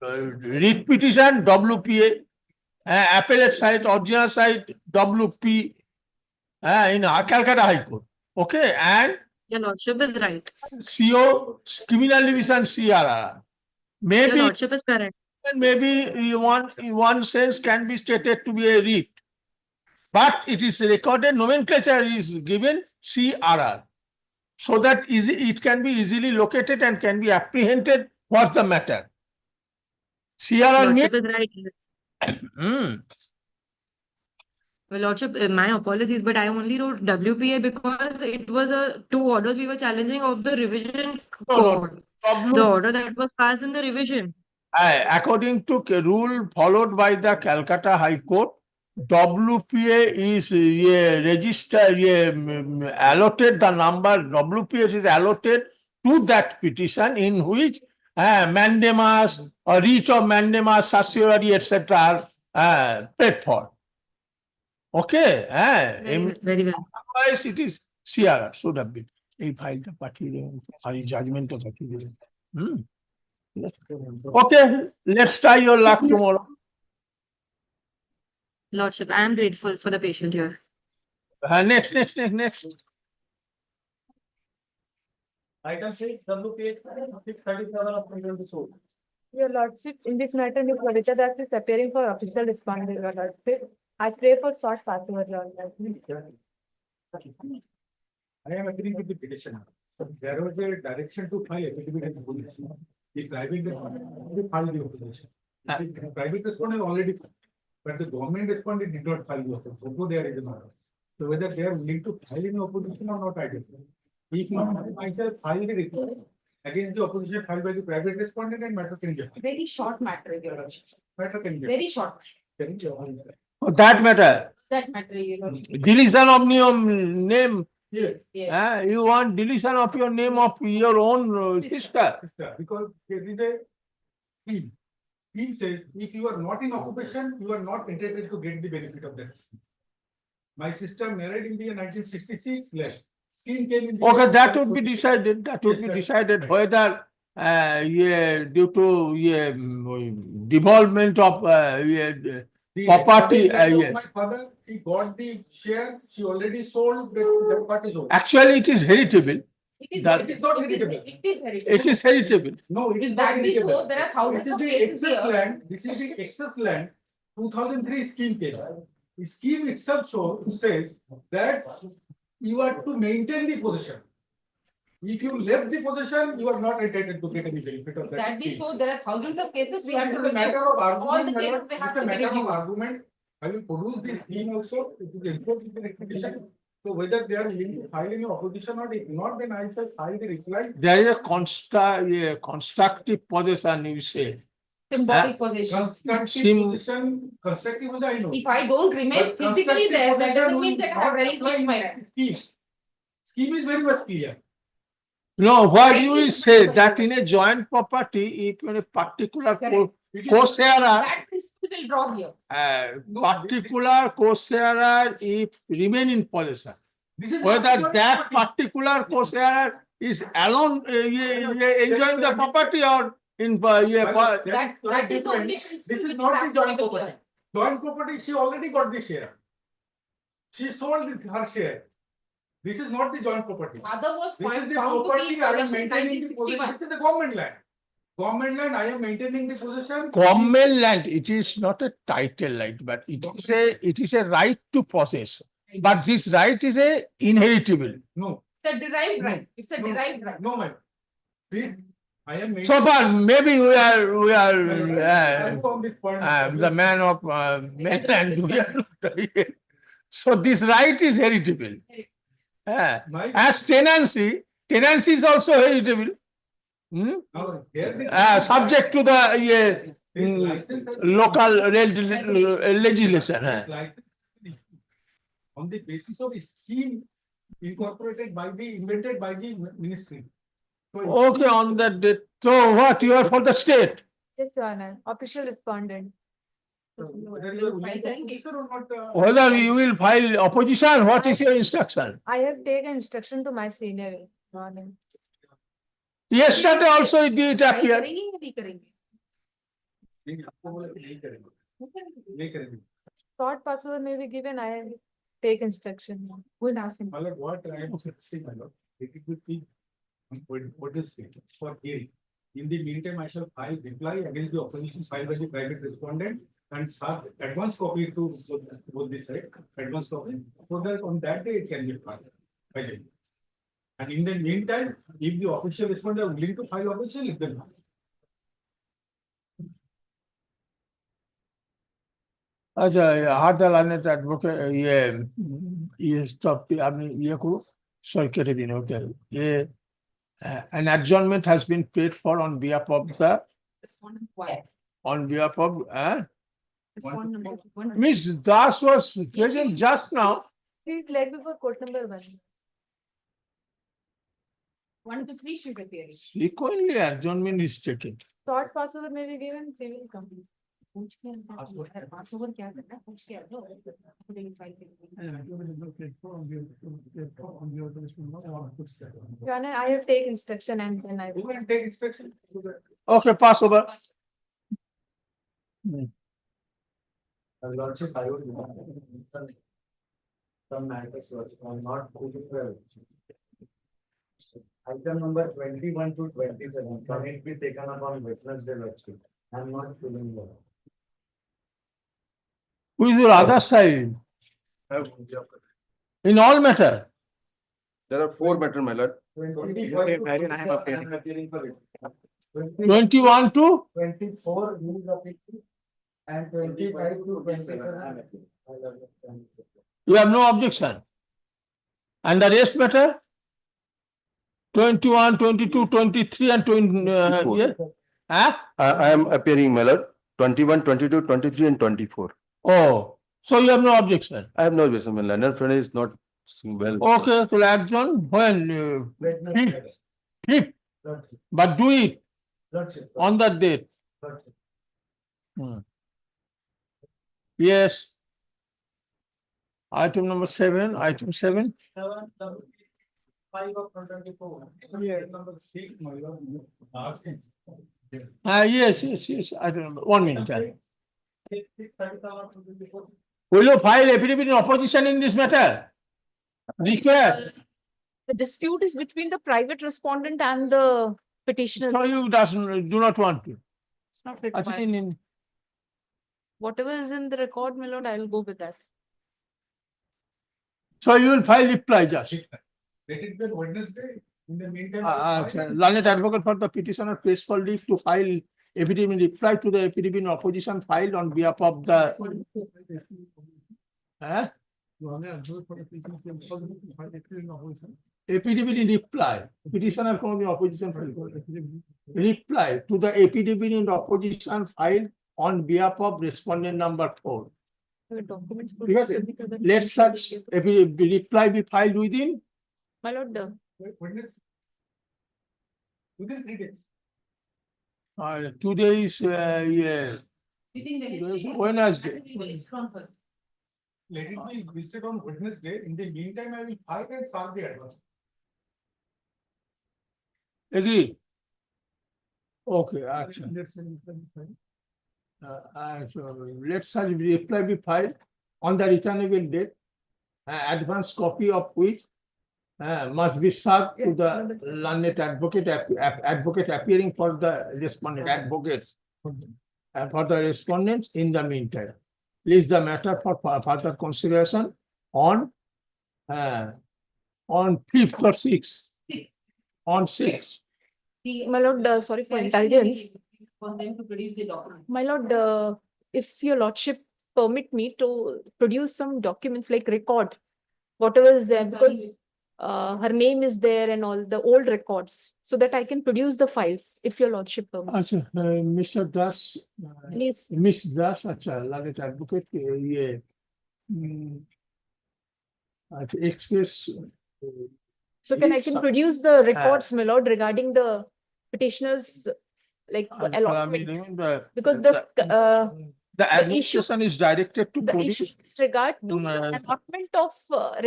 writ petition, WPA, appellate site, original site, WP in Calcutta High Court. Okay, and Your Lordship is right. CO, criminal division, CRR. Your Maybe, Lordship is correct. in one sense can be stated to be a writ. But it is recorded, nomenclature is given CRR. So that it can be easily located and can be apprehended what's the matter. CRR means. Lordship is right. Yes. Hmm. Well, Lordship, my apologies, but I only wrote WPA because it was two orders we were challenging of the revision No, code. problem. The order that was passed in the revision. According to rule followed by the Calcutta High Court, WPA is registered, allotted the number, WPA is allotted to that petition in which mandamus or writ of mandamus, certiorari, etc. are paid for. Okay. Very well. Otherwise, it is CRR, should have been. এই ফাইলটা পাঠিয়ে দেবেন, জাজমেন্টটা পাঠিয়ে দেবেন। Okay, let's try your luck tomorrow. Lordship, I am grateful for the patient here. Next. Item 6, WPA 637 of 2024. Your Lordship, in this matter, Ms. Kavita Das is appearing for official respondent, Your Lordship. I pray for short passing, Your Lordship. I am agreeing with the petitioner. There was a direction to file affidavit in police. The private respondent filed the opposition. The private respondent already filed, but the government respondent did not file the opposition. So there is a matter. So whether they are willing to file in opposition or not, I don't know. If not, I myself file the report against the opposition filed by the private respondent and matter can get. Very short matter, Your Lordship. Matter can get. Very short. For that matter, That matter, Your Lordship. deletion of your name. Yes. Yes. You want deletion of your name of your own sister. Because there is a scheme. Scheme says if you are not in occupation, you are not entitled to get the benefit of that scheme. My sister married in the year 1966, left. Scheme came in. Okay, that would be decided. That would be decided whether due to devolvement of The property. of Yes. My father, he got the share, she already sold, that part is over. Actually, it is heritable. It is That- It is not heritable. It is heritable. It is heritable. No, it is If not that be so, heritable. there are thousands This of is the cases excess here. land, this is the excess land, 2003 scheme came. The scheme itself says that you are to maintain the possession. If you left the possession, you are not entitled to get any benefit of that. That be scheme. so, there are thousands of cases we have It to is a matter review. of argument. All the my cases lord. we have It's a to matter of review. argument. I will produce this scheme also. It will import the petition. So whether they are willing to file any opposition or if not, then I shall file the reply. There is a constructive possession, you say. Symbolic possession. Constructive position, constructive was I know. If I don't remain But physically there, that constructive doesn't mean position that I have will not apply relinquished in my that right. scheme. Scheme is very much clear. No, what Right, you it's say symbolic. that in a joint property, if in a particular Correct. It is- co-sharer, That principle will draw here. particular co-sharer, if remain in possession, This is not whether joint that property. particular co-sharer is alone enjoying the property or in My lord, That is the different. only This principle is which not is the joint applicable property. here. Joint property, she already got the share. She sold her share. This is not the joint property. Father was This is found the to be property in I am possession maintaining the possession. 1961. This is the government land. Government land, I am maintaining the possession. Government land, it is not a title right, but it is a right to possess. But this right is a inheritable. No. It's a derived No, right. It's a no, derived right. No, madam. This, I am maintaining. So far, maybe we are, I'll go on this point. the man of mainland. We are not. So this right is heritable. As tenancy is also heritable. Hmm? Now, here this- Subject to the this license has- local legislation. This license on the basis of a scheme incorporated by the, invented by the ministry. So Okay, on that date. So what, you are for the state? Yes, Your Honor, official respondent. whether you are willing to officer or not. Whether you will file opposition, what is your instruction? I have taken instruction to my senior. Your Honor. Yesterday also it did Try appear. करेंगे या नहीं करेंगे? नहीं, आपको बोला नहीं करेंगे, नहीं करेंगे. Thought password may be given, I have taken instruction. We'll ask him. मतलब what I am suggesting, my lord, it will be what is it for hearing. In the meantime, I shall file reply against the opposition filed by the private respondent and start advance copy to both the side, advance copy, so that on that day it can be filed. Again. And in the meantime, if the official respondent are willing to file opposition, let them file. আচ্ছা হারদা লাইনের advocate stop আপনি করুন sorry কেটে দিন ওটা an adjournment has been paid for on behalf of the Respondent why? on behalf of Respondent one. Miss Das was present just now. Please let before court number 1. 1 to 3 she's appearing. Frequently adjournment is taken. Thought password may be given, civil complete. पूछ के अंदर Passover क्या करना है पूछ के आ जाओ अपने फाइल के Your Honor, I have taken instruction and then I. You can take instruction. Okay, pass over. Lordship, I would want some matters which are not good. Item number 21 to 27, can it be taken up on Wednesday, Lordship? I am not feeling well. Who is your other side? In all matter. There are 4 matter, my lord. 25 to 27, I am appearing for it. 21 to 24, he is appealing, and 25 to 27, I am appealing. you have no objection. And the rest matter? 21, 22, 23 and 20, yeah? Huh? I am appearing, my lord, 21, 22, 23 and 24. Oh, so you have no objection. I have no reason, my learned friend is not well. Okay, so action when Wednesday, flip, Lordship, but do it Lordship, on that date. Lordship. Yes. Item number 7, item 7. 5 of 124. Number 6, my lord, ask him. Yes, item number, 1 minute. 30,124. Will you file affidavit in opposition in this matter? Required. The dispute is between the private respondent and the petitioner. So you do not want to. It's not I required. think Whatever is in the record, my lord, I will go with that. so you will file reply just. Let it be on Wednesday. In the meantime. Learned advocate for the petitioner pays for leave to file affidavit in reply to the affidavit in opposition filed on behalf of the. Affidavit in reply, petitioner কোনো opposition file করে। Reply to the affidavit in opposition filed on behalf of respondent number 4. The documents. ঠিক আছে? Let such reply be filed within My lord, Wednesday. Within 3 days. 2 days, yeah. Within Wednesday. From first. Let it be listed on Wednesday. In the meantime, I will file and serve the advance. Agree? Okay, action. so let such reply be filed on the returnable date, advance copy of which must be served to the learned advocate, advocate appearing for the respondent, advocates, for the respondents in the meantime. List the matter for further consideration on 5th or 6th, on 6th. My lord, sorry for indulgence. For them to produce the documents. My lord, if your lordship permit me to produce some documents like record, whatever is there, because her name is there and all the old records, so that I can produce the files, if your lordship permits. আচ্ছা, Mr. Das, Please, Miss Das, আচ্ছা, learned advocate, express. so can I can Sub- produce the records, my lord, regarding the petitioners, like I allotment, mean, because the administration is directed to the issue produce. is regard to Mm, the allotment of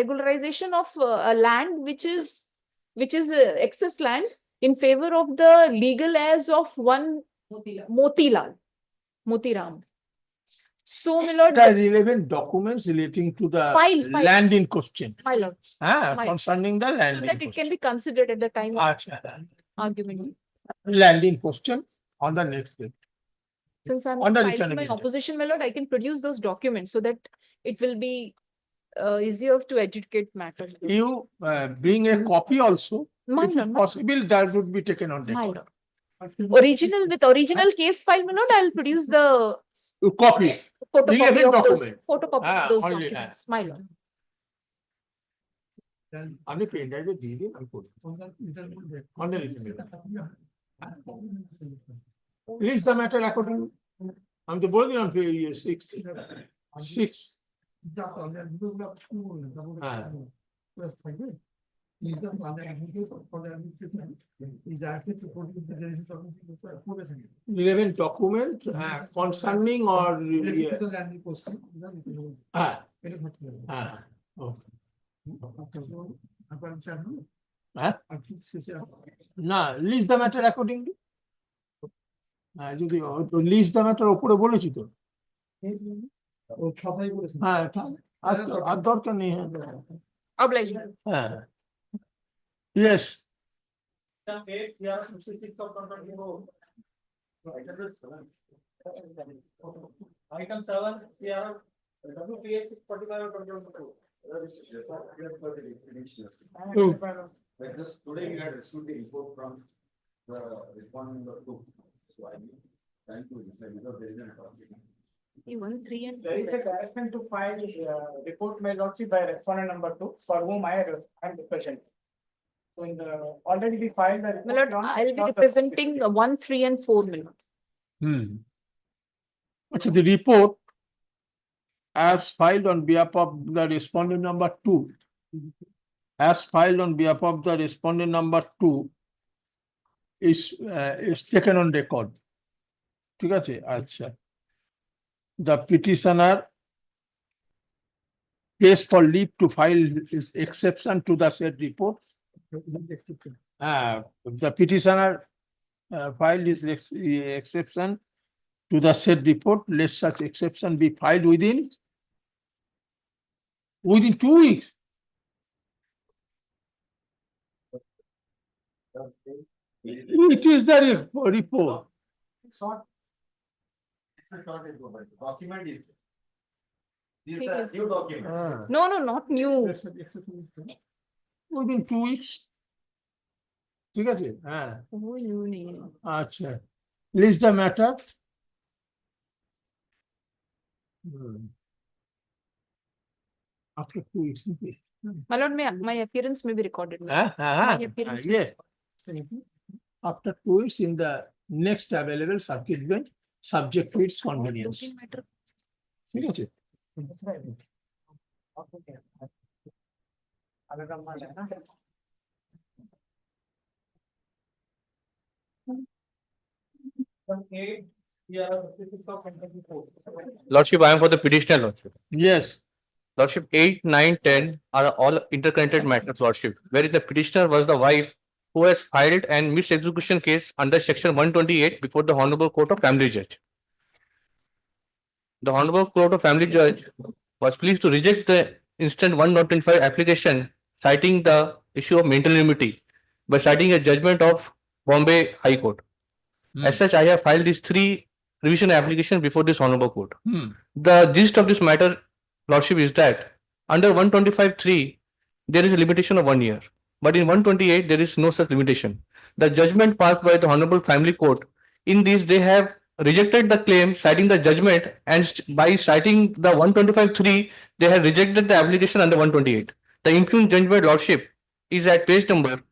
regularization of a land which is excess land in favor of the legal heirs of one Motiram. So, my lord, The relevant documents relating to the File. land in question, my lord, File. concerning the so land in that it can question. be considered at the time of আচ্ছা, argument. land in question on the next day. Since I'm On the filing return my of it. opposition, my lord, I can produce those documents so that it will be easier to adjudicate matters. You bring a copy also. My If it's lord, possible, that would be taken on my record. lord. Original with original case file, my lord, I'll produce the Copy. photocopy Relevant of those, document. photocopy of Ah, those only, documents, my lord. আমি pen ড্রাইভে দিয়ে দিন, আমি করি। On the return of it. Release the matter according, আমি তো বলে দিলাম 6. হ্যাঁ। Relevant document concerning or না, লিস্ট দ্য ম্যাটার অ্যাকর্ডিংলি। যদি লিস্ট দ্য ম্যাটার ওপরে বলেছি তো, হ্যাঁ, তাহলে আর দরকার নেই। Obliged. হ্যাঁ, yes. Item 7, CR, WPH 45 or 22. Just today we had received the report from the respondent number 2. So I need time to decide because there is an document. 1, 3 and There is a direction to file report by lordship by respondent number 2, for whom I am present. So in the, already we filed the My lord, report on. I'll be representing 1, 3 and 4, my lord. আচ্ছা, the report as filed on behalf of the respondent number 2, as filed on behalf of the respondent number 2 is taken on record. ঠিক আছে, আচ্ছা। The petitioner pays for leave to file his exception to the said report. The petitioner filed his exception to the said report. Let such exception be filed within 2 weeks. It is the report. It's not. It's a short report, but the document is. This ঠিক is আছে। a new document. No, not new. Within 2 weeks. ঠিক আছে, হ্যাঁ, Oh, new name. আচ্ছা। List the matter. After 2 weeks. My lord, my appearance may be recorded. my lord. My appearance. Yes. After 2 weeks in the next available circuit bench, subject to its convenience. Document matter. ঠিক আছে। Lordship, I am for the petitioner, Lordship. Yes. Lordship, 8, 9, 10 are all interconnected matters, Lordship, wherein the petitioner was the wife who has filed an misexecution case under section 128 before the Honorable Court of Family Judge. the Honorable Court of Family Judge was pleased to reject the instant 125 application citing the issue of mental immunity by citing a judgment of Bombay High Court. As such, I have filed these 3 revision applications before this Honorable Court. The gist of this matter, Lordship, is that under 125(3), there is a limitation of 1 year. But in 128, there is no such limitation. The judgment passed by the Honorable Family Court, in this, they have rejected the claim, citing the judgment, and by citing the 125(3), they have rejected the application under 128. The impugned judgment, Lordship, is at page number.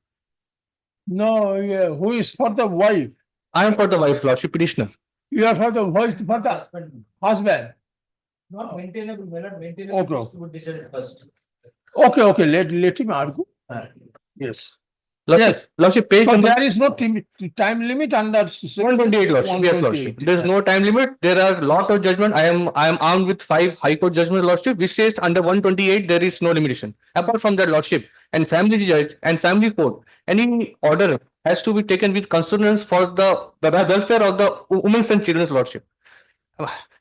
No, yeah, who is for the wife? I am for the wife, Lordship, petitioner. You are for the wife, for the husband. Not maintainable, my lord, Okay. maintainable would decide first. Okay, let him argue. Yes. Lordship, Yes. Lordship, page So number. there is no time limit under. 128, Lordship. Yes, Lordship. There is no time limit. There are lot of judgment. I am armed with 5 High Court judgments, Lordship, which says under 128 there is no limitation. Apart from that, Lordship, and family judge and family court, any order has to be taken with concernance for the welfare of the women's and children's, Lordship.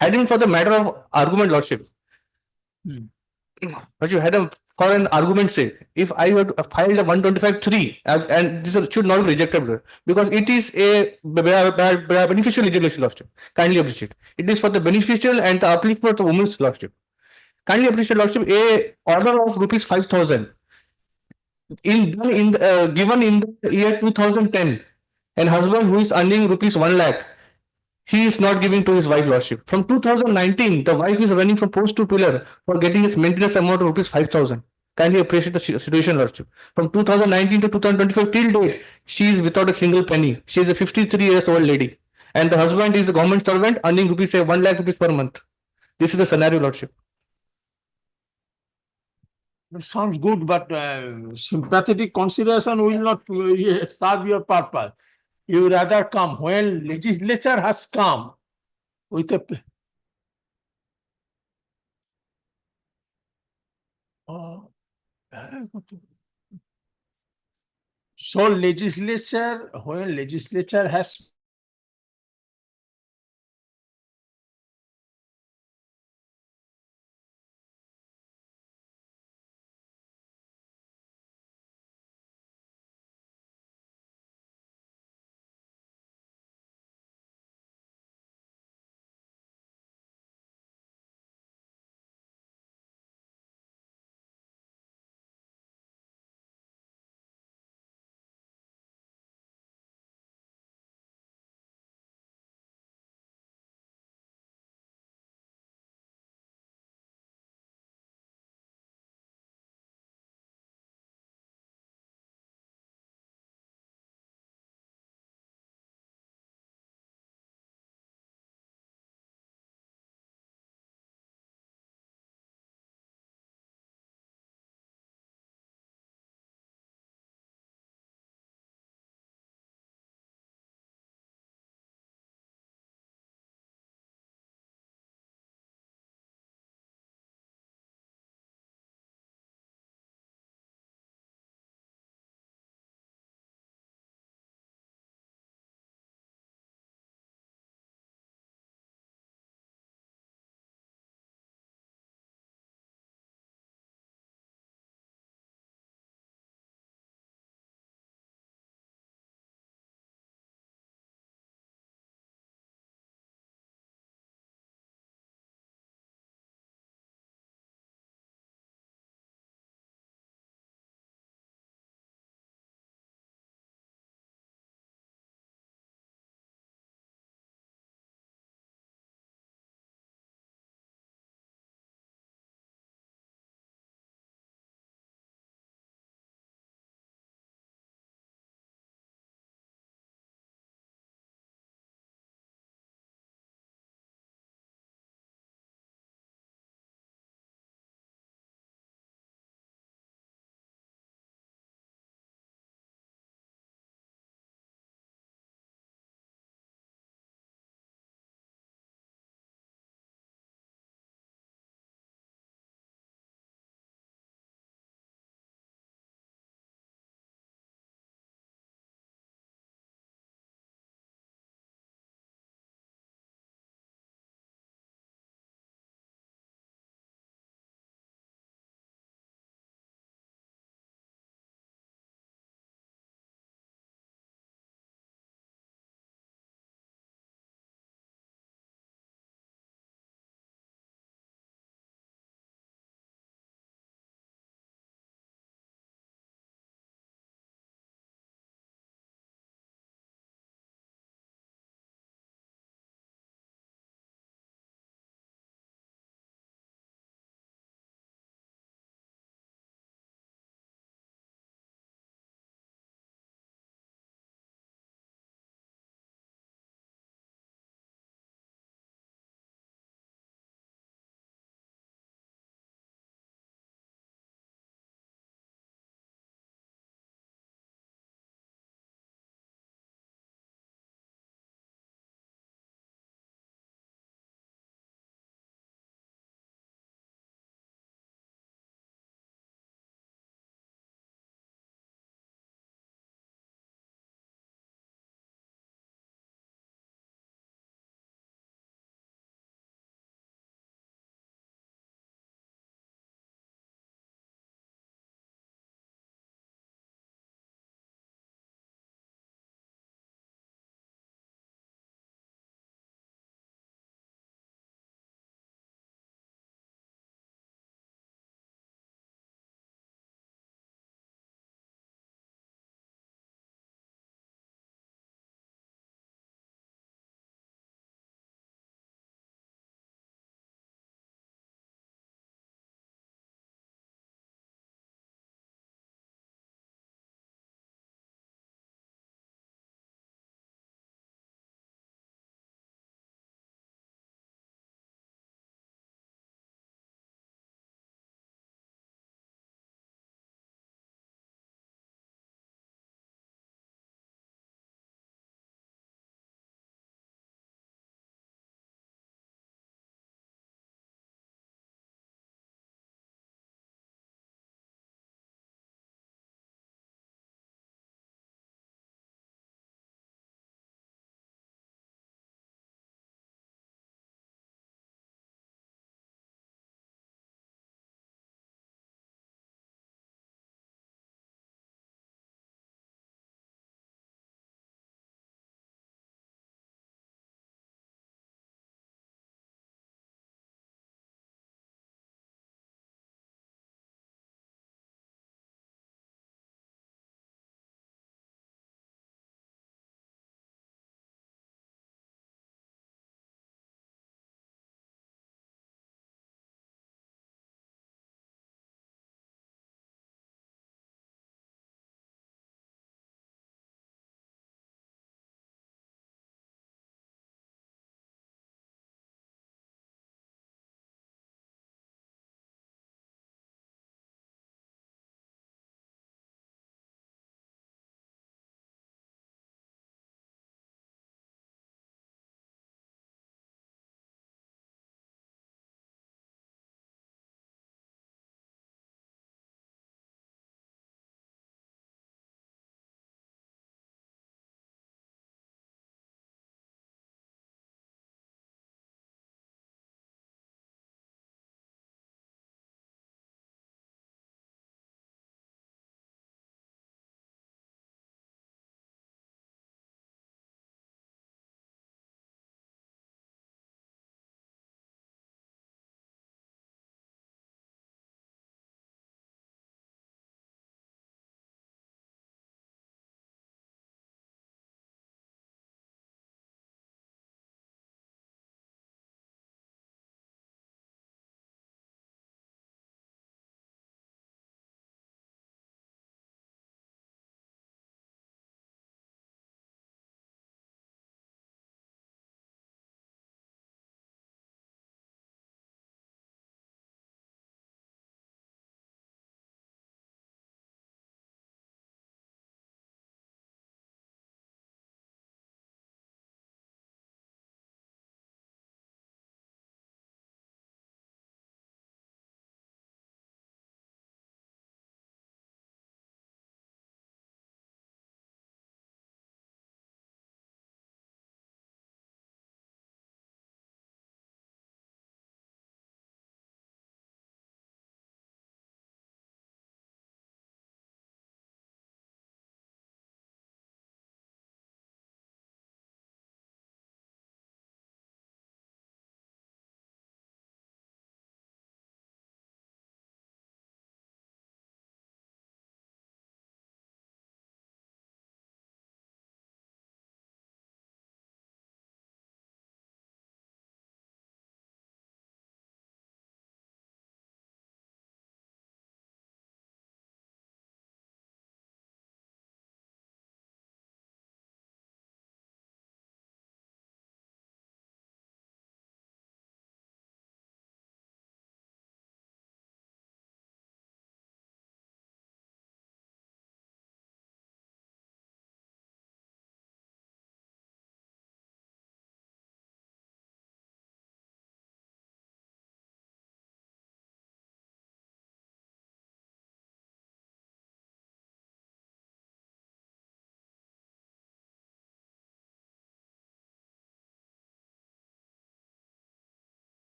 Heading for the matter of argument, Lordship. But you had for an argument's sake, if I were to file a 125(3), and this should not be rejected because it is a beneficial legislation, Lordship. Kindly appreciate. It is for the beneficial and the upliftment of the women's, Lordship. Kindly appreciate, Lordship, a order of rupees 5,000 given in the year 2010, and husband who is earning rupees 1 lakh, he is not giving to his wife, Lordship. From 2019, the wife is running from post to pillar for getting his maintenance amount of rupees 5,000. Kindly appreciate the situation, Lordship. From 2019 to 2025 till date, she is without a single penny. She is a 53 years old lady. And the husband is a government servant earning rupees, say 1 lakh rupees per month. This is the scenario, Lordship. It sounds good, but sympathetic consideration will not serve your purpose. You rather come when legislature has come with a. So legislature, when legislature has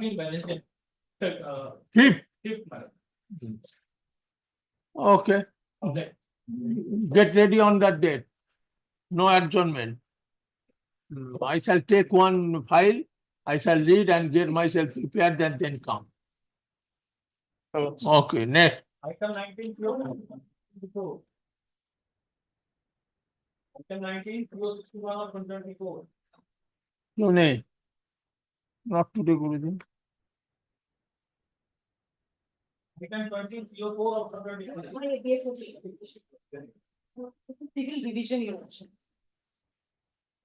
Appeal management. Fifth, Fifth, my lord. okay. Okay. Get ready on that date. No adjournment. I shall take one file, I shall read and get myself prepared and then come. Okay, next. Item 19. Item 19, 261 of 124. No, no. Not today, Guruji. Item 20, CO4 of 124. My APF will be- Civil revision, your option.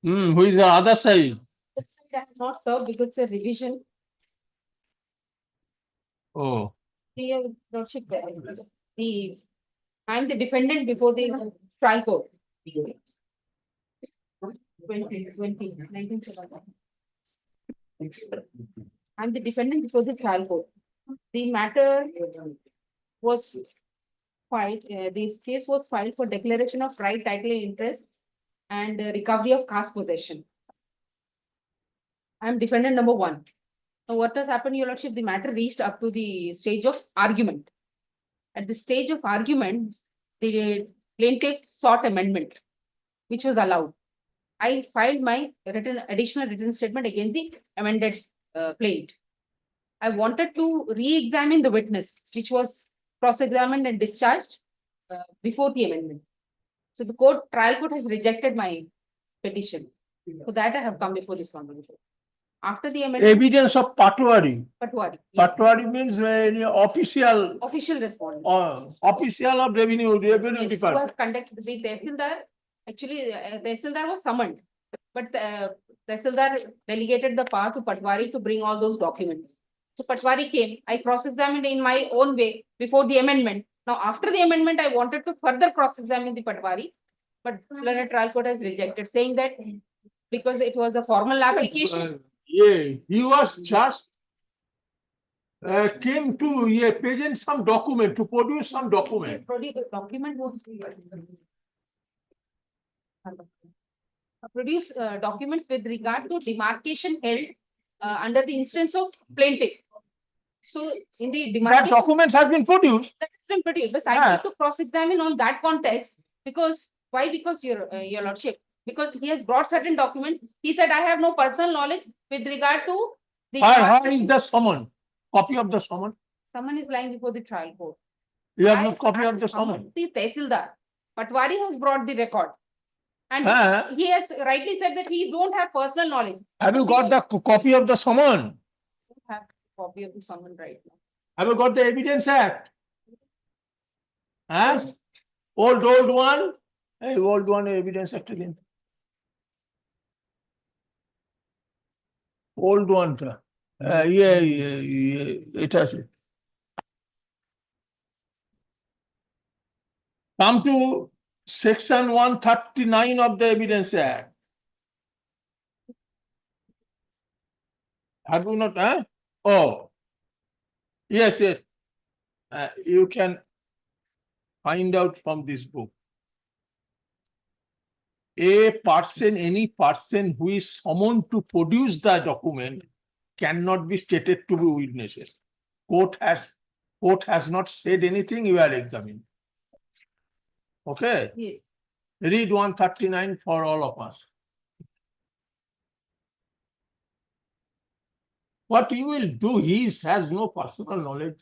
Who is the other side? That's not served because it's a revision. Oh, The, I'm the defendant before the trial court. 1970. I'm the defendant before the trial court. The matter was filed, this case was filed for declaration of right, title, and interest and recovery of caste possession. I'm defendant number one. So what has happened, your lordship, the matter reached up to the stage of argument. At the stage of argument, the plaintiff sought amendment, which was allowed. I filed my additional written statement against the amended plaint. I wanted to re-examine the witness, which was cross-examined and discharged before the amendment. So the trial court has rejected my petition. For that, I have come before this honorable. After the amendment, evidence of Patwari. Patwari. Yes. Patwari means official, Official respondent. official of revenue Yes, who department. has conducted the Tehsildar, actually, Tehsildar was summoned. But Tehsildar delegated the power to Patwari to bring all those documents. So Patwari came, I cross-examined in my own way before the amendment. Now, after the amendment, I wanted to further cross-examine the Patwari, but the trial court has rejected, saying that because it was a formal application. Yeah, he was just came to present some document, to produce some document. Yes, document was produce documents with regard to demarcation held under the instance of plaintiff. So in the That demarcation. documents has been produced. That has been produced, but I need to cross-examine on that context because why? Because your lordship, because he has brought certain documents. He said, I have no personal knowledge with regard to the. How is the summon? Copy of the summon? Someone is lying before the trial court. You have no copy of the summon? The Tehsildar. Patwari has brought the record. And he has rightly said that he don't have personal knowledge. Have you got the copy of the summon? Have copy of the summon right now. Have you got the evidence act? Huh? Old one? Hey, old one evidence act again. Old one. Yeah, it has. Come to section 139 of the Evidence Act. Have you not? Oh, yes. You can find out from this book. Any person who is summoned to produce the document cannot be stated to be witnesses. Court has not said anything, you are examined. Okay? Yes. Read 139 for all of us. What you will do, he has no personal knowledge.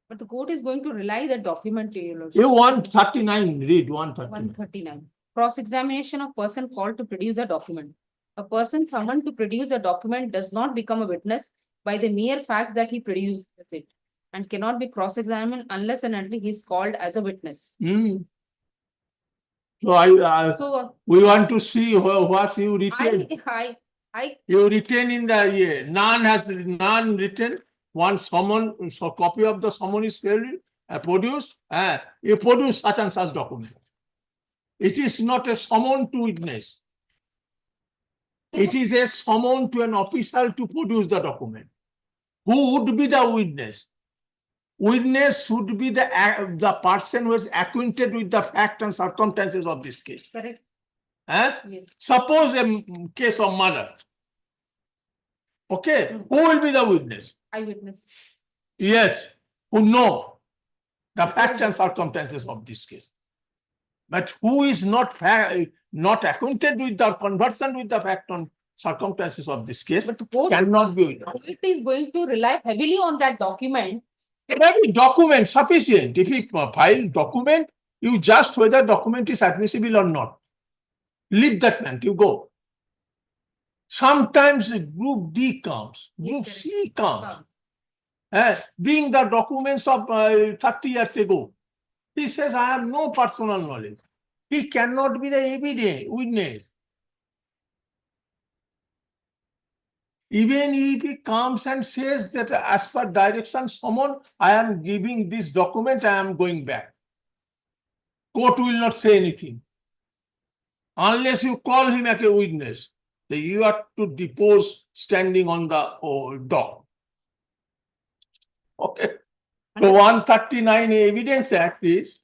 But the court is going to rely the document to your lordship. You 139, read 139. 139. Cross-examination of person called to produce a document. A person summoned to produce a document does not become a witness by the mere facts that he produces it and cannot be cross-examined unless and until he is called as a witness. So we want to see what you retain. You retain in the none written. One summon, so copy of the summon is produced. You produce such and such document. It is not a summon to witness. It is a summon to an official to produce the document. Who would be the witness? Witness would be the person who is acquainted with the fact and circumstances of this case. Correct. Yes. Yes. Suppose a case of murder. Okay, Mm. who will be the witness? Eyewitness. Yes, who know the facts and circumstances of this case. But who is not acquainted with the conversant with the fact and circumstances of this case But the court cannot be witness. court is going to rely heavily on that document. Every document sufficient. If you file document, you just whether document is admissible or not. Leave that man, you go. Sometimes group D comes, Yes, group correct. C comes. Being the documents of 30 years ago. He says, I have no personal knowledge. He cannot be the evidence, witness. Even if he comes and says that as per direction summon, I am giving this document, I am going back. Court will not say anything. Unless you call him as a witness, then you are to depose standing on the dock. Okay. So 139 Evidence Act is,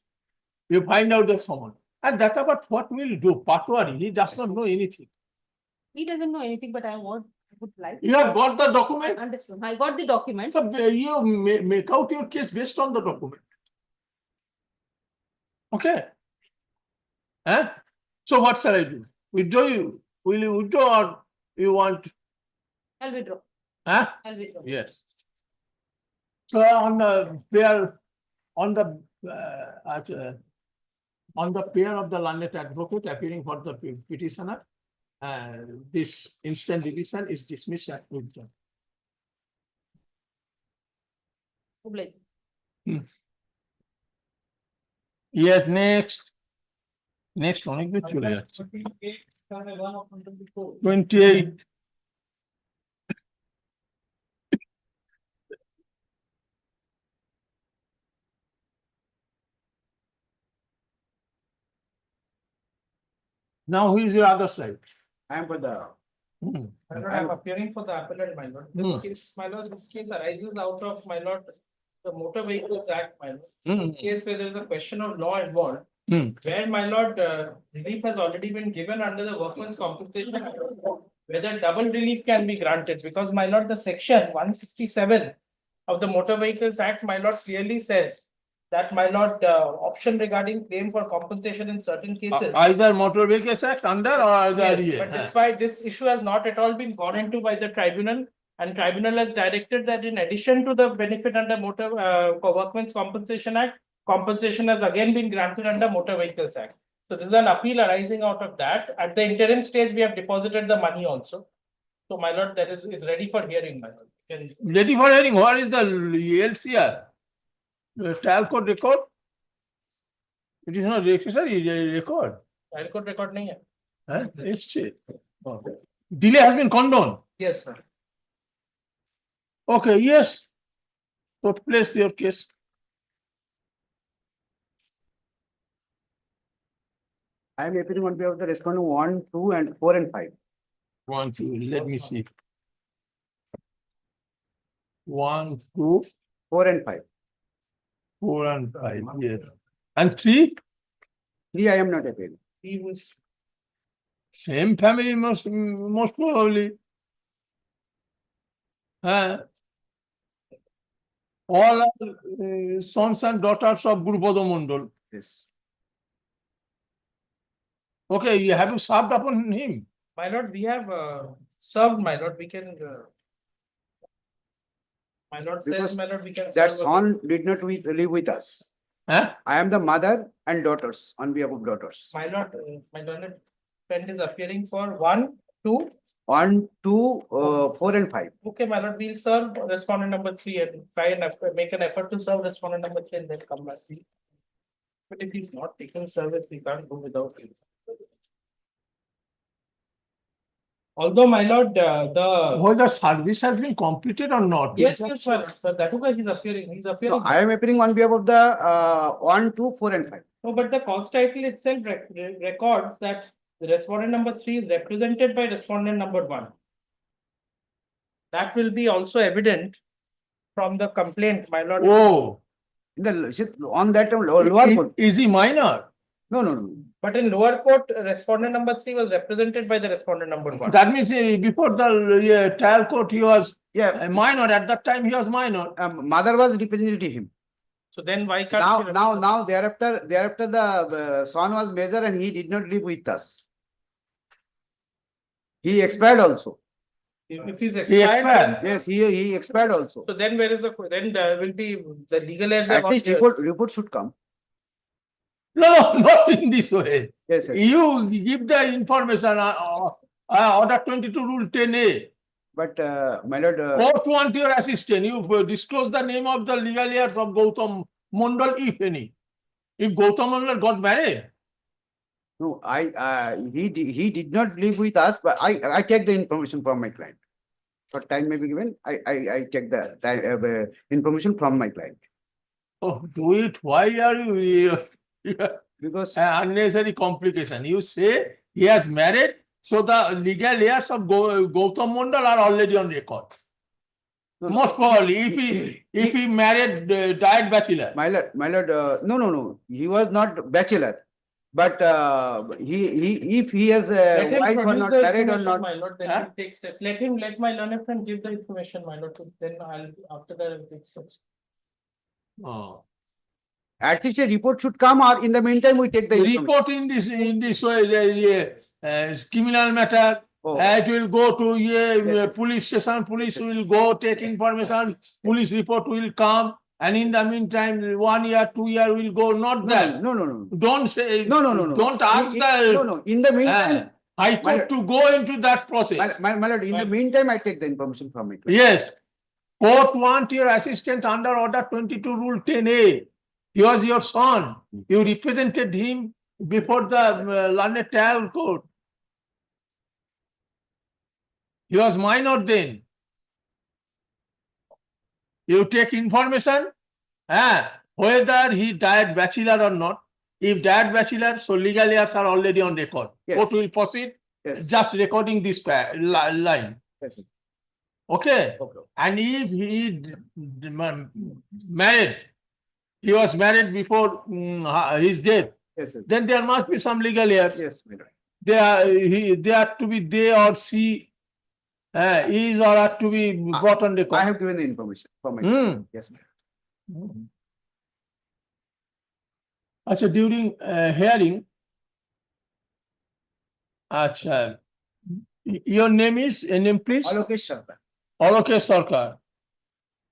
you find out the summon. And that about what will do? Patwari, he does not know anything. He doesn't know anything, but I would like. You have got the I document. understood. I got the document. So you make out your case based on the document. Okay. So what shall I do? Withdraw you? Will you withdraw or you want? I'll withdraw. Huh? I'll withdraw. Yes. So on the pair, on the pair of the learned advocate appearing for the petitioner, this instant division is dismissed at withdraw. Oblige. Yes, next. Next অনেক দূর চলে যাচ্ছে 28 Now who is your other side? I am for the. Hmm. My lord, I am appearing for the appellant, my lord. This Hmm. case, my lord, this case arises out of, my lord, the Motor Vehicles Act, my lord. Hmm. Case where there is a question of law involved, Hmm. where, my lord, relief has already been given under the Workmen's Compensation Act, whether double relief can be granted, because, my lord, the section 167 of the Motor Vehicles Act, my lord, clearly says that, my lord, option regarding claim for compensation in certain cases. Either Motor Vehicles Act under or the Yes, REA. but despite this issue has not at all been gone into by the tribunal, and tribunal has directed that in addition to the benefit under Motor Workmen's Compensation Act, compensation has again been granted under Motor Vehicles Act. So this is an appeal arising out of that. At the interim stage, we have deposited the money also. So, my lord, that is, it's ready for hearing, my lord. Ready for hearing. What is the LCR? The trial court record? It is not record, it is a record. Trial court record nahi hai. Exchange. Delay has been condoned. Yes, sir. Okay, yes. So place your case. I am appearing on behalf of the respondent 1, 2, and 4 and 5. 1, 2, let me see. 1, 2, 4 and 5. 4 and 5, yes. And 3? 3 I am not appearing. He was. Same family most probably. All are sons and daughters of Guru Pada Mondol. Yes. Okay, you have you served upon him? My lord, we have served, my lord, we can. My lord says, Because my lord, we can. That serve son did not live with us. Huh? I am the mother and daughters on behalf of daughters. My lord, my learned friend is appearing for 1, 2. 1, 2, 4 and 5. Okay, my lord, we'll serve respondent number 3 and try and make an effort to serve respondent number 3 and then come back. But if he's not taking service, we can't go without him. Although, my lord, Whether service has been completed or not. yes, my lord, so that is why he's appearing. He's No, appearing. I am appearing on behalf of the 1, 2, 4 and 5. No, but the cause title itself records that the respondent number 3 is represented by respondent number 1. That will be also evident from the complaint, my lord. Oh, On that lower court. is he minor? No, no, no. But in lower court, respondent number 3 was represented by the respondent number 1. That means before the trial court, he was Yeah, a minor. At that time, he was minor. mother was representing him. So then why can't he represent- Now, thereafter the son was major and he did not live with us. He expired also. If he's He expired, expired. Yes, he expired also. so then where is then there will be the legal heirs are At not least there. report should come. No, not in this way. Yes, yes. You give the information, order 22 rule 10A. But my lord, Go to want your assistant. You disclose the name of the legal heirs of Gautam Mondal, if any. If Gautam Mondal got married, no, he did not live with us, but I take the information from my client. For time may be given, I take the time, information from my client. oh, do it. Why are you Because unnecessary complication? You say he has married, so the legal heirs of Gautam Mondal are already on record. no, Most probably, if he married, died bachelor. my lord, no, he was not bachelor. But if he has Let a him wife or produce not the married or information, not, my lord, then Huh? he takes steps. Let my learned friend give the information, my lord, then I'll, after that, I'll take steps. Oh. at least a report should come, or in the meantime we take the information. Report in this way, criminal matter. Oh. It will go to Yes. police station. Police Yes. will go take information. Police report will come, and in the meantime, 1 year, 2 year will go. Not that. No. Don't say. No. Don't ask the In the meantime, High Court to go into that process. my lord, in the meantime, I take the information from my client. Yes. Court want your assistant under order 22 rule 10A. He was your son. You represented him before the learned trial court. He was minor then. You take information, whether he died bachelor or not. If died bachelor, so legal heirs are already on record. Yes. Court will proceed, Yes. just recording this line. Yes. Okay. Okay. And if he married, he was married before his death, Yes. then there must be some legal heirs. Yes, my lord. They are to be they or she, is or are to be brought on record. I have given the information from my client. Yes, my lord. Acha, during hearing, acha, your name is, name please? Alokesh Sharma. Alokesh Sarkar.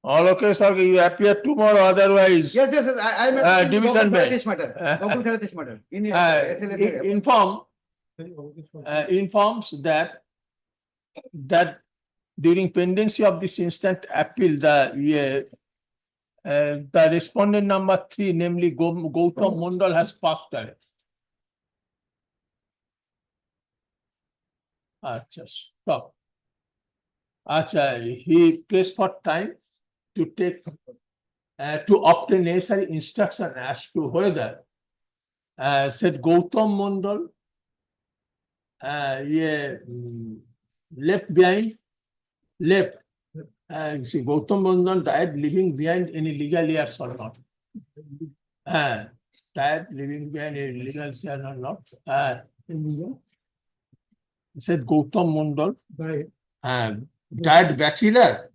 Alokesh Sarkar, you appear tomorrow, otherwise. Yes, I am division bench. this matter. Gokul Khara this matter. In the informs that during pendency of this instant appeal, the respondent number 3, namely Gautam Mondal, has passed away. Acha, stop. Acha, he prays for time to take to obtain necessary instruction as to whether said Gautam Mondal left behind, see, Gautam Mondal died leaving behind any legal heirs or not. Died leaving behind any legal heirs or not. Said Gautam Mondal died bachelor,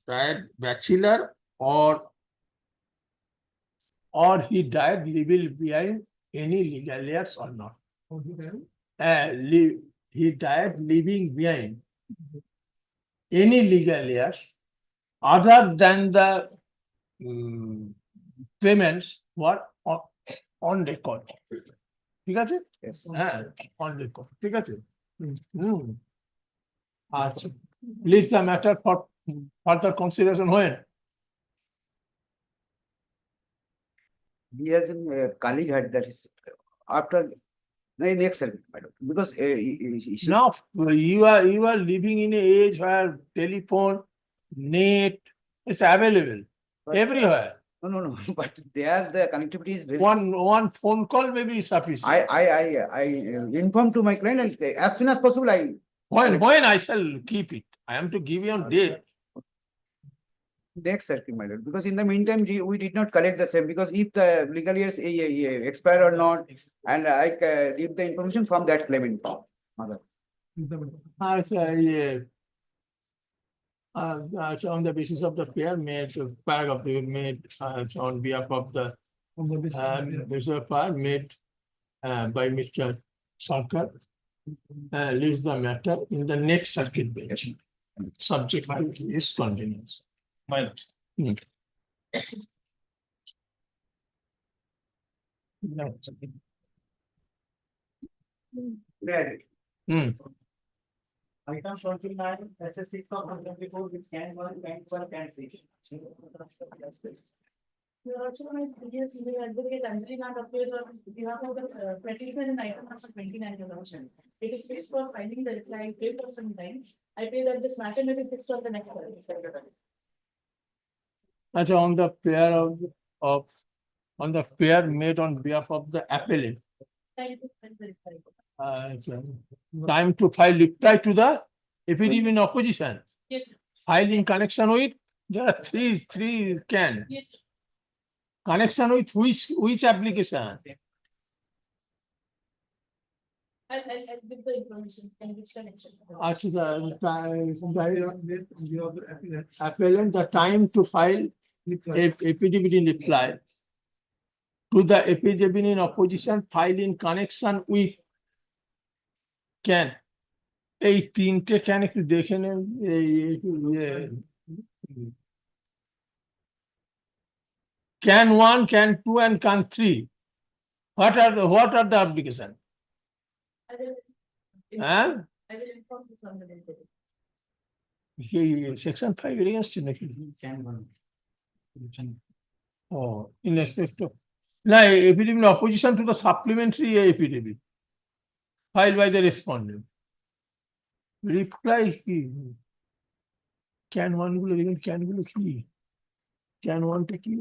died bachelor, or he died leaving behind any legal heirs or not. He died leaving behind any legal heirs other than the claimants who are on record. ঠিক আছে? Yes. On record. ঠিক আছে? আচ্ছা. Please the matter for further consideration when? He has a colleague had that is after the next service, madam, because Now you are living in an age where telephone, net is available everywhere. No, but there the connectivity is very. One phone call may be sufficient. I inform to my client and as soon as possible When I shall keep it, I am to give you a date. Next circuit, my lord, because in the meantime, we did not collect the same, because if the legal years expire or not, and I give the information from that claimant, mother. Yeah. So on the basis of the pair made, paragraph they were made on behalf of the basis of pair made by Mr. Sarkar, leaves the matter in the next circuit bench, subject to his convenience. Hmm. Hmm. Item 29, SS6 of 124, which can one, can three. Your Honor, previous advocate Anjali Nand appears on behalf of the petition in item number 29, Your Honor. It is fixed for finding the reply date of some time. I feel that this matter may be fixed on the next. Actually, on the pair of on the pair made on behalf of the appellant, Time to find the reply. time to file reply to the affidavit in opposition. Yes, sir. File in connection with, there are three can. Yes, sir. Connection with which application? I'll give the information and which connection. Actually, appellant, the time to file affidavit in reply to the affidavit in opposition file in connection with can. এই তিনটে can একটু দেখে নেন can 1, can 2 and can 3. What are the application? I will. Huh? I will inform you from the date. Section 5 against নাকি? Oh, in respect of no, affidavit in opposition to the supplementary affidavit filed by the respondent. Reply কি? Can 1 গুলো দেখুন, can গুলো কি? Can 1 টা কি?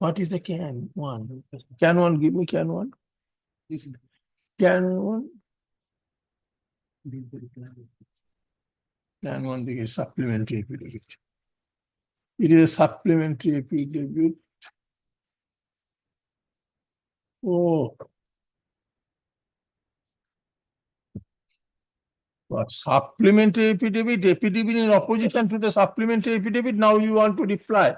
What is the can 1? Can 1, give me can 1. Can 1. Can 1 the supplementary affidavit. It is a supplementary affidavit. Oh. But supplementary affidavit in opposition to the supplementary affidavit, now you want to reply.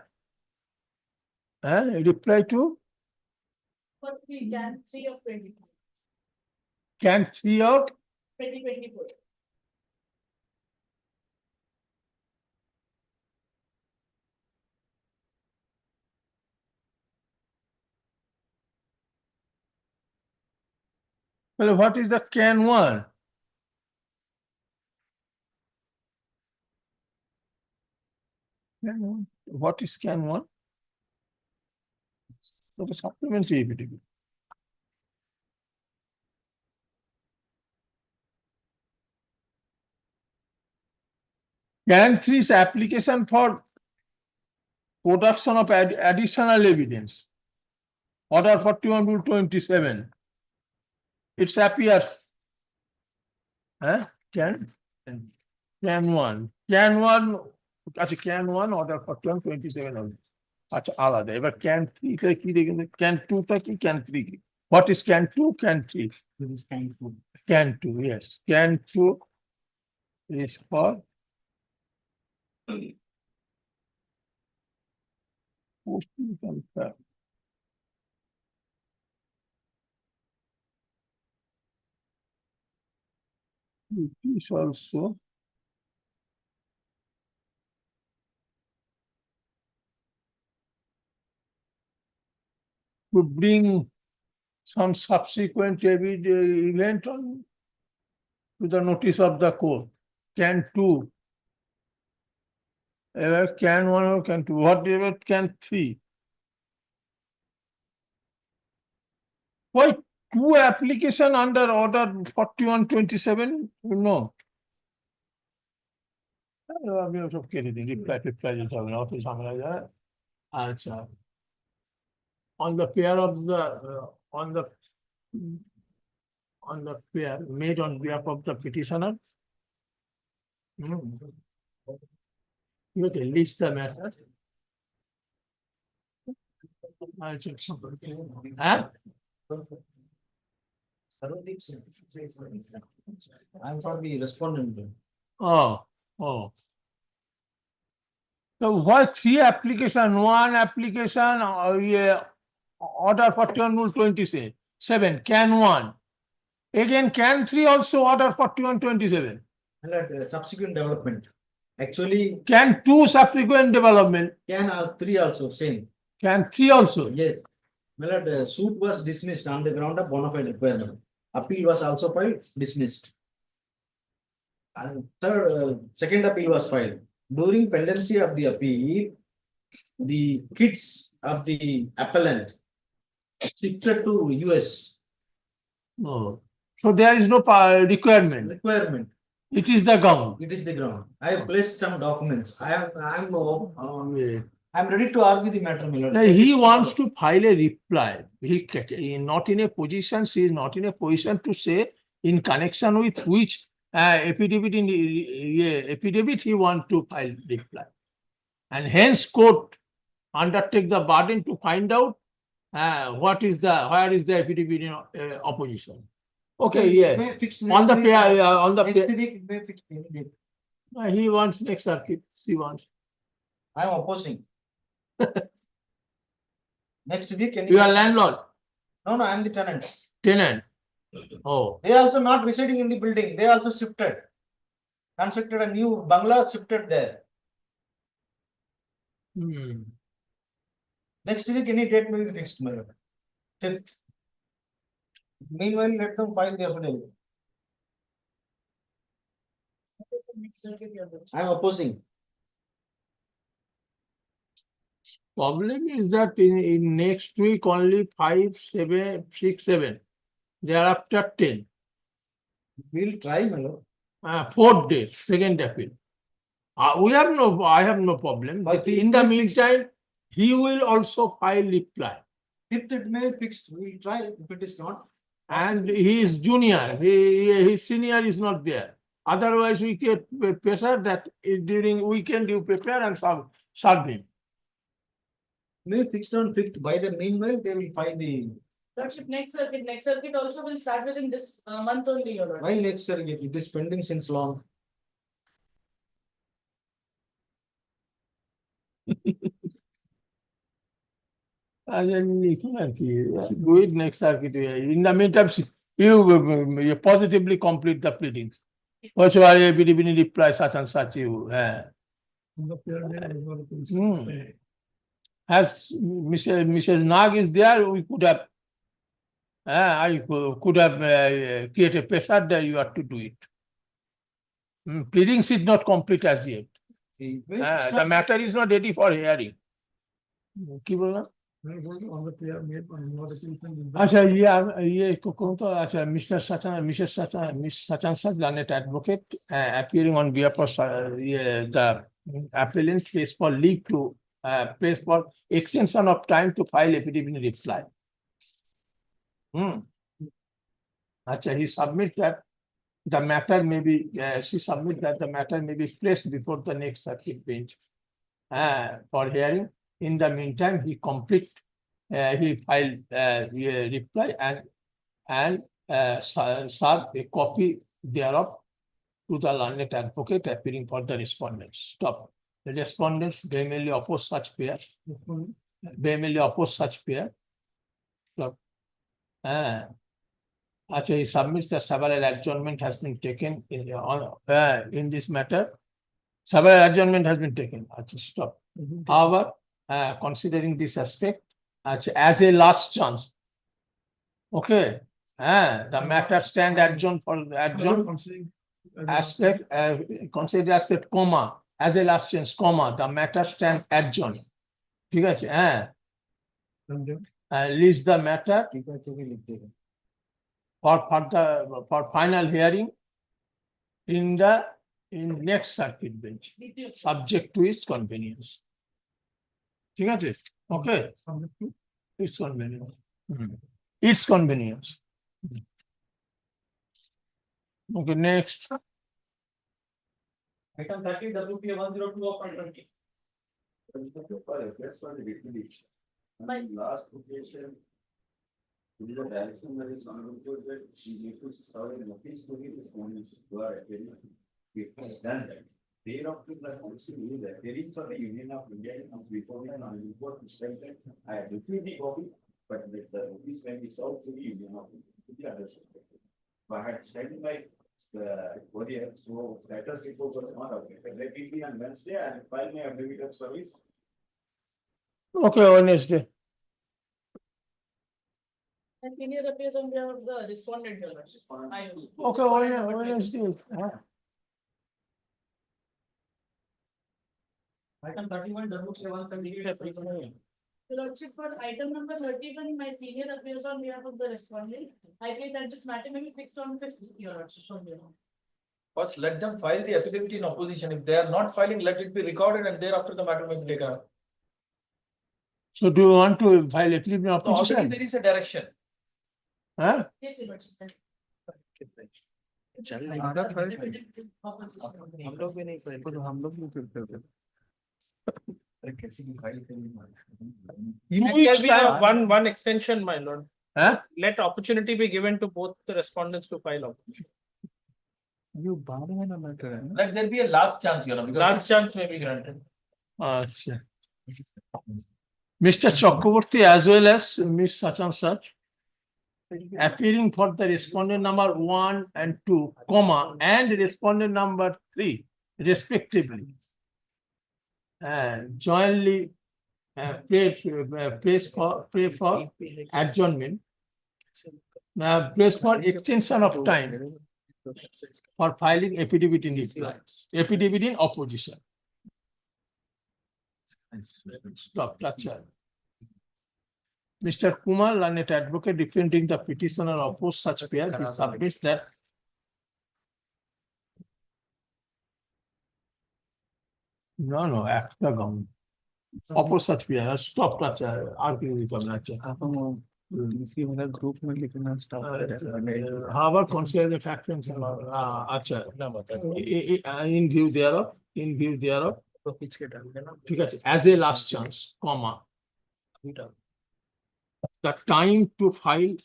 Reply to? For Jan 3 of 2024. Can 3 of? 2024. Well, what is the can 1? What is can 1? So the supplementary affidavit. Can 3 is application for production of additional evidence. Order 41 Rule 27. It's appears. Can 1. Can 1. আচ্ছা can 1 order 41 27 হবে। আচ্ছা আলাদা। এবার can 3 টা কি দেখেন? Can 2 টা কি? Can 3 কি? What is can 2? Can 3? This is kind of. Can 2, yes. Can 2 is for posting confirm. It is also to bring some subsequent event on to the notice of the court. Can 2. Can 1 or can 2. What about can 3? Why 2 application under order 4127? No. আমি ওসব কেটে দিই, reply দিতে হবে না, অত ঝামেলা যায়। আচ্ছা, on the pair of the on the pair made on behalf of the petitioner. You can list the matter. I'll check somebody. Huh? I'm for the respondent. Oh, oh. So what three application, one application, yeah, order 41 rule 27, can one. Again, can three also order 4127. Subsequent development. Actually, Can two subsequent development, can three also same. can three also. Yes. My lord, suit was dismissed on the ground of bona fide requirement. Appeal was also filed, dismissed. And third, second appeal was filed. During pendency of the appeal, the kids of the appellant shifted to US. Oh. So there is no requirement. Requirement. It is the ground. It is the ground. I have placed some documents. I'm Yeah. ready to argue the matter, my lord. Now, he wants to file a reply. He is not in a position, she is not in a position to say in connection with which affidavit affidavit he want to file reply. And hence court undertake the burden to find out where is the affidavit in opposition. Okay, yeah. On the pair, on the Next pair, week, may fix any date. he wants next circuit, she wants. I am opposing. Next week. You are landlord, No, I am the tenant. tenant. Oh. They also not residing in the building. They also shifted. Constructed a new bungalow, shifted there. Hmm. Next week, any date may be fixed, my lord. Fifth. Meanwhile, let them file the affidavit. I am opposing. Problem is that in next week only 5, 7, 6, 7. Thereafter 10. We'll try, my lord. 4 days, second appeal. I have no problem. But in the meantime, he will also file reply. Fifth, it may be fixed. We'll try. If it is not. And he is junior, his senior is not there. Otherwise, we get pressure that during weekend you prepare and serve him. May fixed on fifth. By the meanwhile, they will file the. Lordship, next circuit also will start within this month only, your lordship. Why next circuit? It is pending since long. And then do it next circuit. In the meantime, you positively complete the pleadings. Also, I reply such and such you. As Mrs. Nag is there, we could have. I could have created pressure that you have to do it. Pleadings is not complete as yet. The matter is not ready for hearing. কি বললাম? আচ্ছা আচ্ছা Mr. Sachan, Mrs. Sachan, Miss Sachan Sach, learned advocate, appearing on behalf of the appellant, pays for leave to pays for extension of time to file affidavit reply. Acha, he submits that the matter may be, she submits that the matter may be placed before the next circuit bench for hearing. In the meantime, he filed reply and serve a copy thereof to the learned advocate appearing for the respondents. Stop. The respondents vehemently oppose such pair. Stop. Actually, he submits that several adjournment has been taken in this matter. Several adjournment has been taken. Actually, stop. However, considering this aspect as a last chance, okay, the matter stand adjourned for adjourned aspect, consider aspect, comma, as a last chance, comma, the matter stand adjourned. ঠিক আছে, leaves the matter for final hearing in next circuit bench, subject to his convenience. ঠিক আছে, okay, its convenience. Its convenience. Okay, next. Item 30 WPA 102 of 2020. Last occasion. The direction that is on that we need to serve a notice to the respondents who are appearing. We have done that. Thereafter, the policy is that there is for the Union of India and before and on report to strengthen. I have reviewed the copy, but the notice when we serve to the Union of India. I had sent my Korea, so status report was not available. Let it be on Wednesday and file my affidavit of service. Okay, Wednesday. And senior appears on behalf of the respondent, Your Lordship. Okay, Wednesday. Item 31 WPA 178. Your Lordship, for item number 31, my senior appears on behalf of the respondent. I pray that this matter may be fixed on 5th, Your Lordship, from here on. First, let them file the affidavit in opposition. If they are not filing, let it be recorded and thereafter the matter may be taken up. So do you want to file a plea in So already opposition? there is a direction. Huh? Yes, Your Lordship. There be a one extension, my lord. Huh? Let opportunity be given to both the respondents to file up. Let there be a last chance, you know, because Last chance may be granted. Acha. Mr. Chakraborty as well as Ms. Sachan Sir appearing for the respondent number 1 and 2, comma, and respondent number 3 respectively. And jointly pray for adjournment. Place for extension of time for filing affidavit in reply, affidavit in opposition. Stop, that's it. Mr. Kumar, learned advocate defending the petitioner opposed such pair, he submits that no, একটা government. Opposed such pair, stop, that's arguing with them, that's group में लिखना start however, consider the fact and acha. In view thereof, ঠিক আছে, as a last chance, comma, the time to file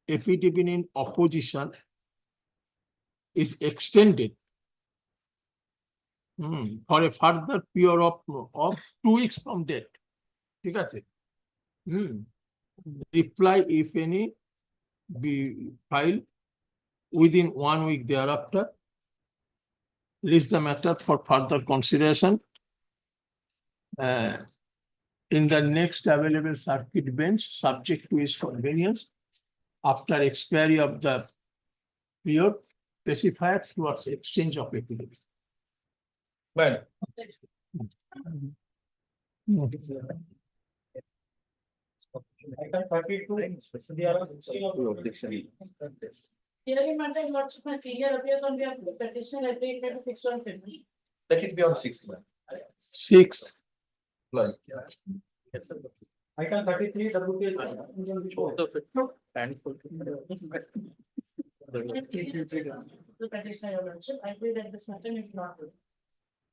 affidavit in opposition is extended for a further period of 2 weeks from date. ঠিক আছে? Reply, if any, be filed within 1 week thereafter. List the matter for further consideration in the next available circuit bench, subject to his convenience, after expiry of the period specified towards exchange of affidavit. well, Item 32. Hearing matter, Your Lordship, my senior appears on behalf of the petitioner. I pray it may be fixed on 5th. let it be on 6th. 6th. Item 33 WPA. The petitioner, Your Lordship, I pray that this matter may be not.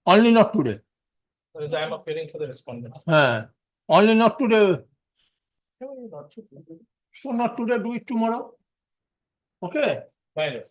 Only not today. Whereas I am appearing for the respondent. Only not today. So not today, do it tomorrow. Okay. Fine.